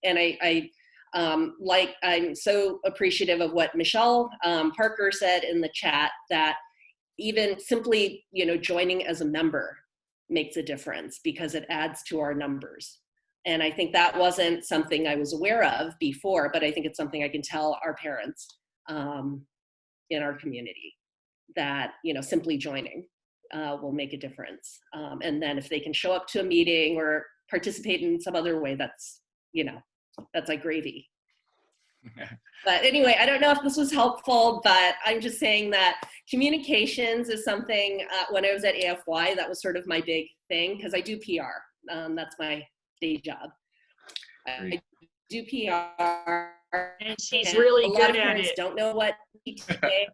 I'm so appreciative of what Michelle Parker said in the chat, that even simply, joining as a member makes a difference because it adds to our numbers. And I think that wasn't something I was aware of before, but I think it's something I can tell our parents in our community, that, simply joining will make a difference. And then if they can show up to a meeting or participate in some other way, that's like gravy. But anyway, I don't know if this was helpful, but I'm just saying that communications is something, when I was at AFY, that was sort of my big thing, because I do PR. That's my day job. I do PR. And she's really good at it. Don't know what PTA.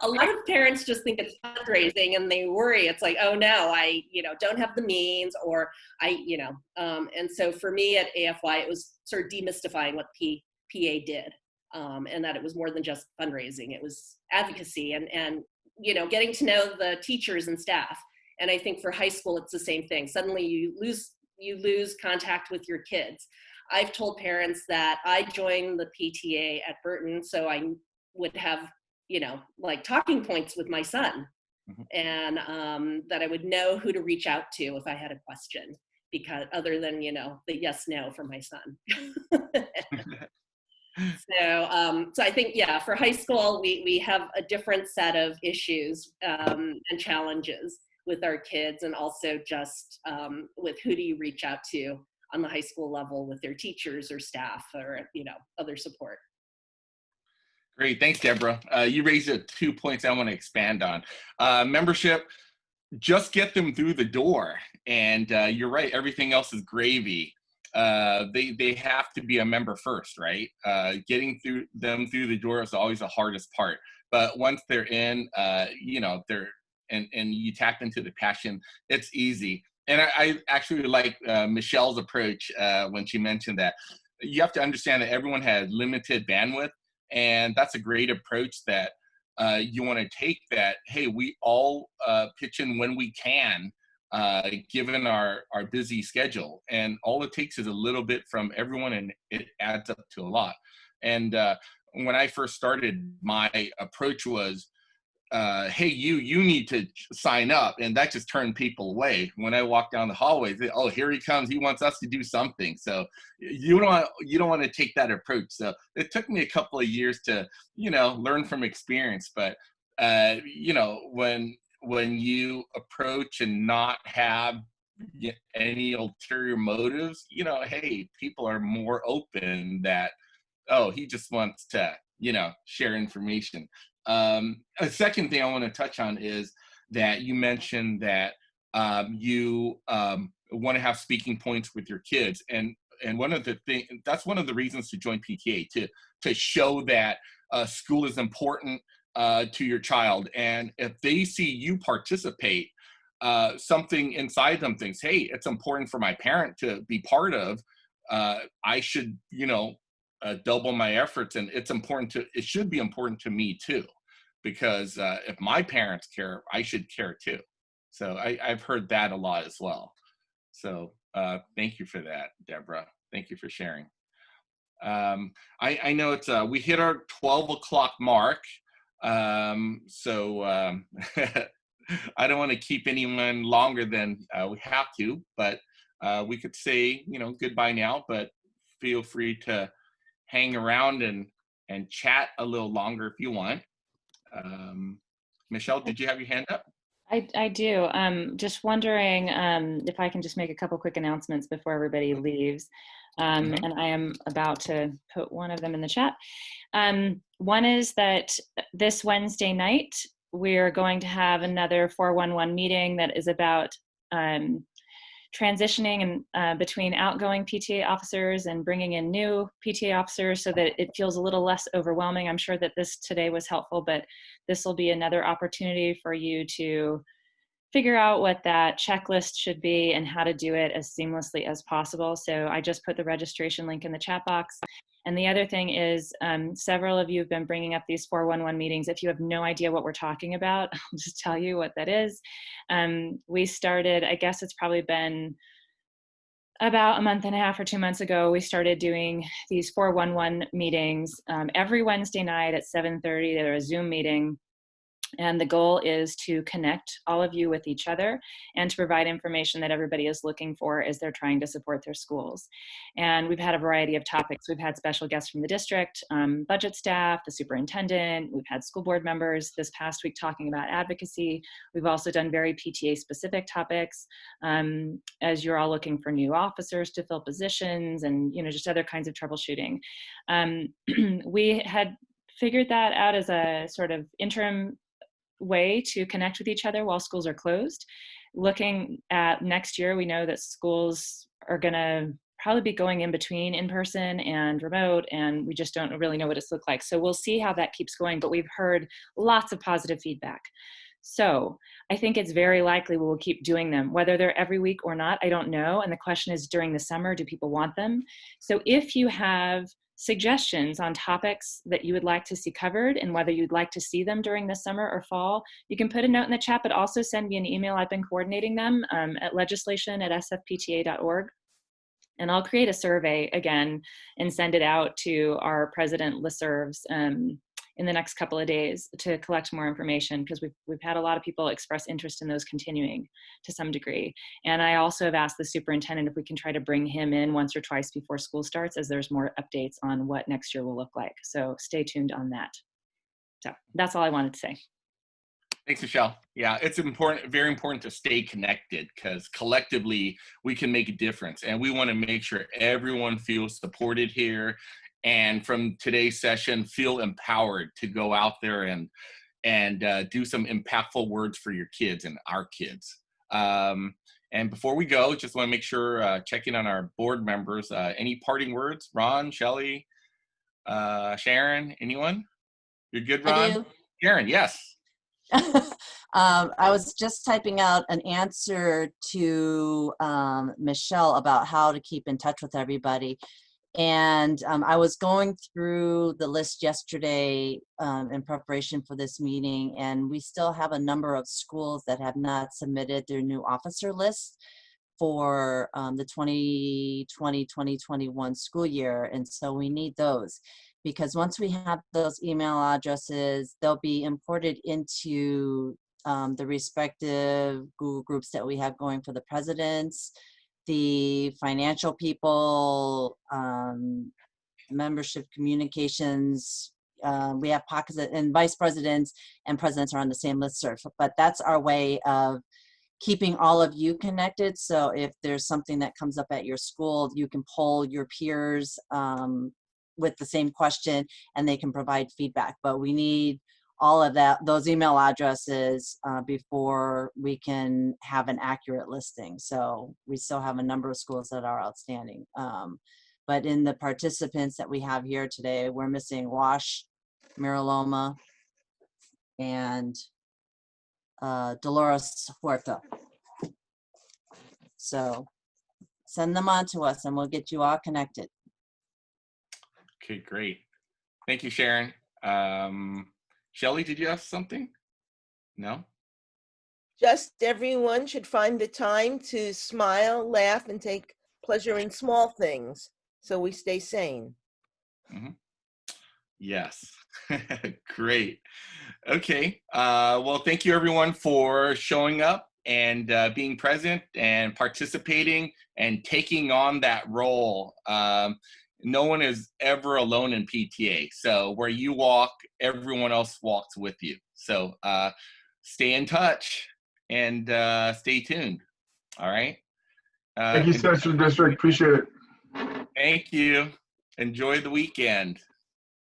A lot of parents just think it's fundraising and they worry. It's like, oh no, I don't have the means, or and so for me at AFY, it was sort of demystifying what PA did, and that it was more than just fundraising. It was advocacy and getting to know the teachers and staff. And I think for high school, it's the same thing. Suddenly you lose contact with your kids. I've told parents that I joined the PTA at Burton so I would have like talking points with my son, and that I would know who to reach out to if I had a question, because other than the yes no from my son. So I think, for high school we have a different set of issues and challenges with our kids, and also just with who do you reach out to on the high school level with their teachers or staff or other support. Great, thanks, Deborah. You raised 2 points I want to expand on. Membership, just get them through the door, and you're right, everything else is gravy. They have to be a member first, right? Getting them through the door is always the hardest part. But once they're in, they're and you tap into the passion, it's easy. And I actually like Michelle's approach when she mentioned that you have to understand that everyone has limited bandwidth. And that's a great approach that you want to take, that, hey, we all pitch in when we can, given our busy schedule. And all it takes is a little bit from everyone, and it adds up to a lot. And when I first started, my approach was, hey, you need to sign up. And that just turned people away. When I walk down the hallway, they, oh, here he comes. He wants us to do something. So you don't want to take that approach. So it took me a couple of years to, learn from experience. But, when when you approach and not have any ulterior motives, you know, hey, people are more open that, oh, he just wants to, you know, share information. A second thing I want to touch on is that you mentioned that you want to have speaking points with your kids, and one of the things, that's one of the reasons to join PTA, to show that school is important to your child, and if they see you participate, something inside them thinks, hey, it's important for my parent to be part of. I should, you know, double my efforts, and it should be important to me too, because if my parents care, I should care too. So I've heard that a lot as well. So thank you for that, Deborah. Thank you for sharing. I know it's we hit our 12 o'clock mark, so I don't want to keep anyone longer than we have to, but we could say, you know, goodbye now, but feel free to hang around and chat a little longer if you want. Michelle, did you have your hand up? I do. Just wondering if I can just make a couple quick announcements before everybody leaves. And I am about to put one of them in the chat. One is that this Wednesday night, we're going to have another 411 meeting that is about transitioning between outgoing PTA officers and bringing in new PTA officers so that it feels a little less overwhelming. I'm sure that this today was helpful, but this will be another opportunity for you to figure out what that checklist should be and how to do it as seamlessly as possible. So I just put the registration link in the chat box. And the other thing is, several of you have been bringing up these 411 meetings. If you have no idea what we're talking about, I'll just tell you what that is. We started, I guess it's probably been about a month and a half or 2 months ago, we started doing these 411 meetings every Wednesday night at 7:30. They're a Zoom meeting. And the goal is to connect all of you with each other and to provide information that everybody is looking for as they're trying to support their schools. And we've had a variety of topics. We've had special guests from the district, budget staff, the superintendent. We've had school board members this past week talking about advocacy. We've also done very PTA specific topics as you're all looking for new officers to fill positions and, you know, just other kinds of troubleshooting. We had figured that out as a sort of interim way to connect with each other while schools are closed. Looking at next year, we know that schools are going to probably be going in between in-person and remote, and we just don't really know what it's look like. So we'll see how that keeps going, but we've heard lots of positive feedback. So I think it's very likely we will keep doing them. Whether they're every week or not, I don't know. And the question is, during the summer, do people want them? So if you have suggestions on topics that you would like to see covered and whether you'd like to see them during the summer or fall, you can put a note in the chat, but also send me an email. I've been coordinating them at legislation@sfpta.org. And I'll create a survey again and send it out to our president listservs in the next couple of days to collect more information, because we've had a lot of people express interest in those continuing to some degree. And I also have asked the superintendent if we can try to bring him in once or twice before school starts, as there's more updates on what next year will look like. So stay tuned on that. So that's all I wanted to say. Thanks, Michelle. Yeah, it's important, very important to stay connected, because collectively we can make a difference, and we want to make sure everyone feels supported here. And from today's session, feel empowered to go out there and do some impactful words for your kids and our kids. And before we go, just want to make sure, checking on our board members, any parting words? Ron, Shelley, Sharon, anyone? You're good, Ron? I do. Sharon, yes. I was just typing out an answer to Michelle about how to keep in touch with everybody. And I was going through the list yesterday in preparation for this meeting, and we still have a number of schools that have not submitted their new officer list for the 2020-2021 school year. And so we need those, because once we have those email addresses, they'll be imported into the respective Google groups that we have going for the presidents, the financial people, membership communications, we have pockets, and vice presidents and presidents are on the same listserv. But that's our way of keeping all of you connected. So if there's something that comes up at your school, you can poll your peers with the same question, and they can provide feedback. But we need all of those email addresses before we can have an accurate listing. So we still have a number of schools that are outstanding. But in the participants that we have here today, we're missing Wash, Miraloma, and Dolores Huerta. So send them on to us and we'll get you all connected. Okay, great. Thank you, Sharon. Shelley, did you have something? No? Just everyone should find the time to smile, laugh, and take pleasure in small things so we stay sane. Mm-hmm. Yes. Great. Okay. Well, thank you everyone for showing up and being present and participating and taking on that role. No one is ever alone in PTA. So where you walk, everyone else walks with you. So stay in touch and stay tuned. All right. Thank you, Central District. Appreciate it. Thank you. Enjoy the weekend.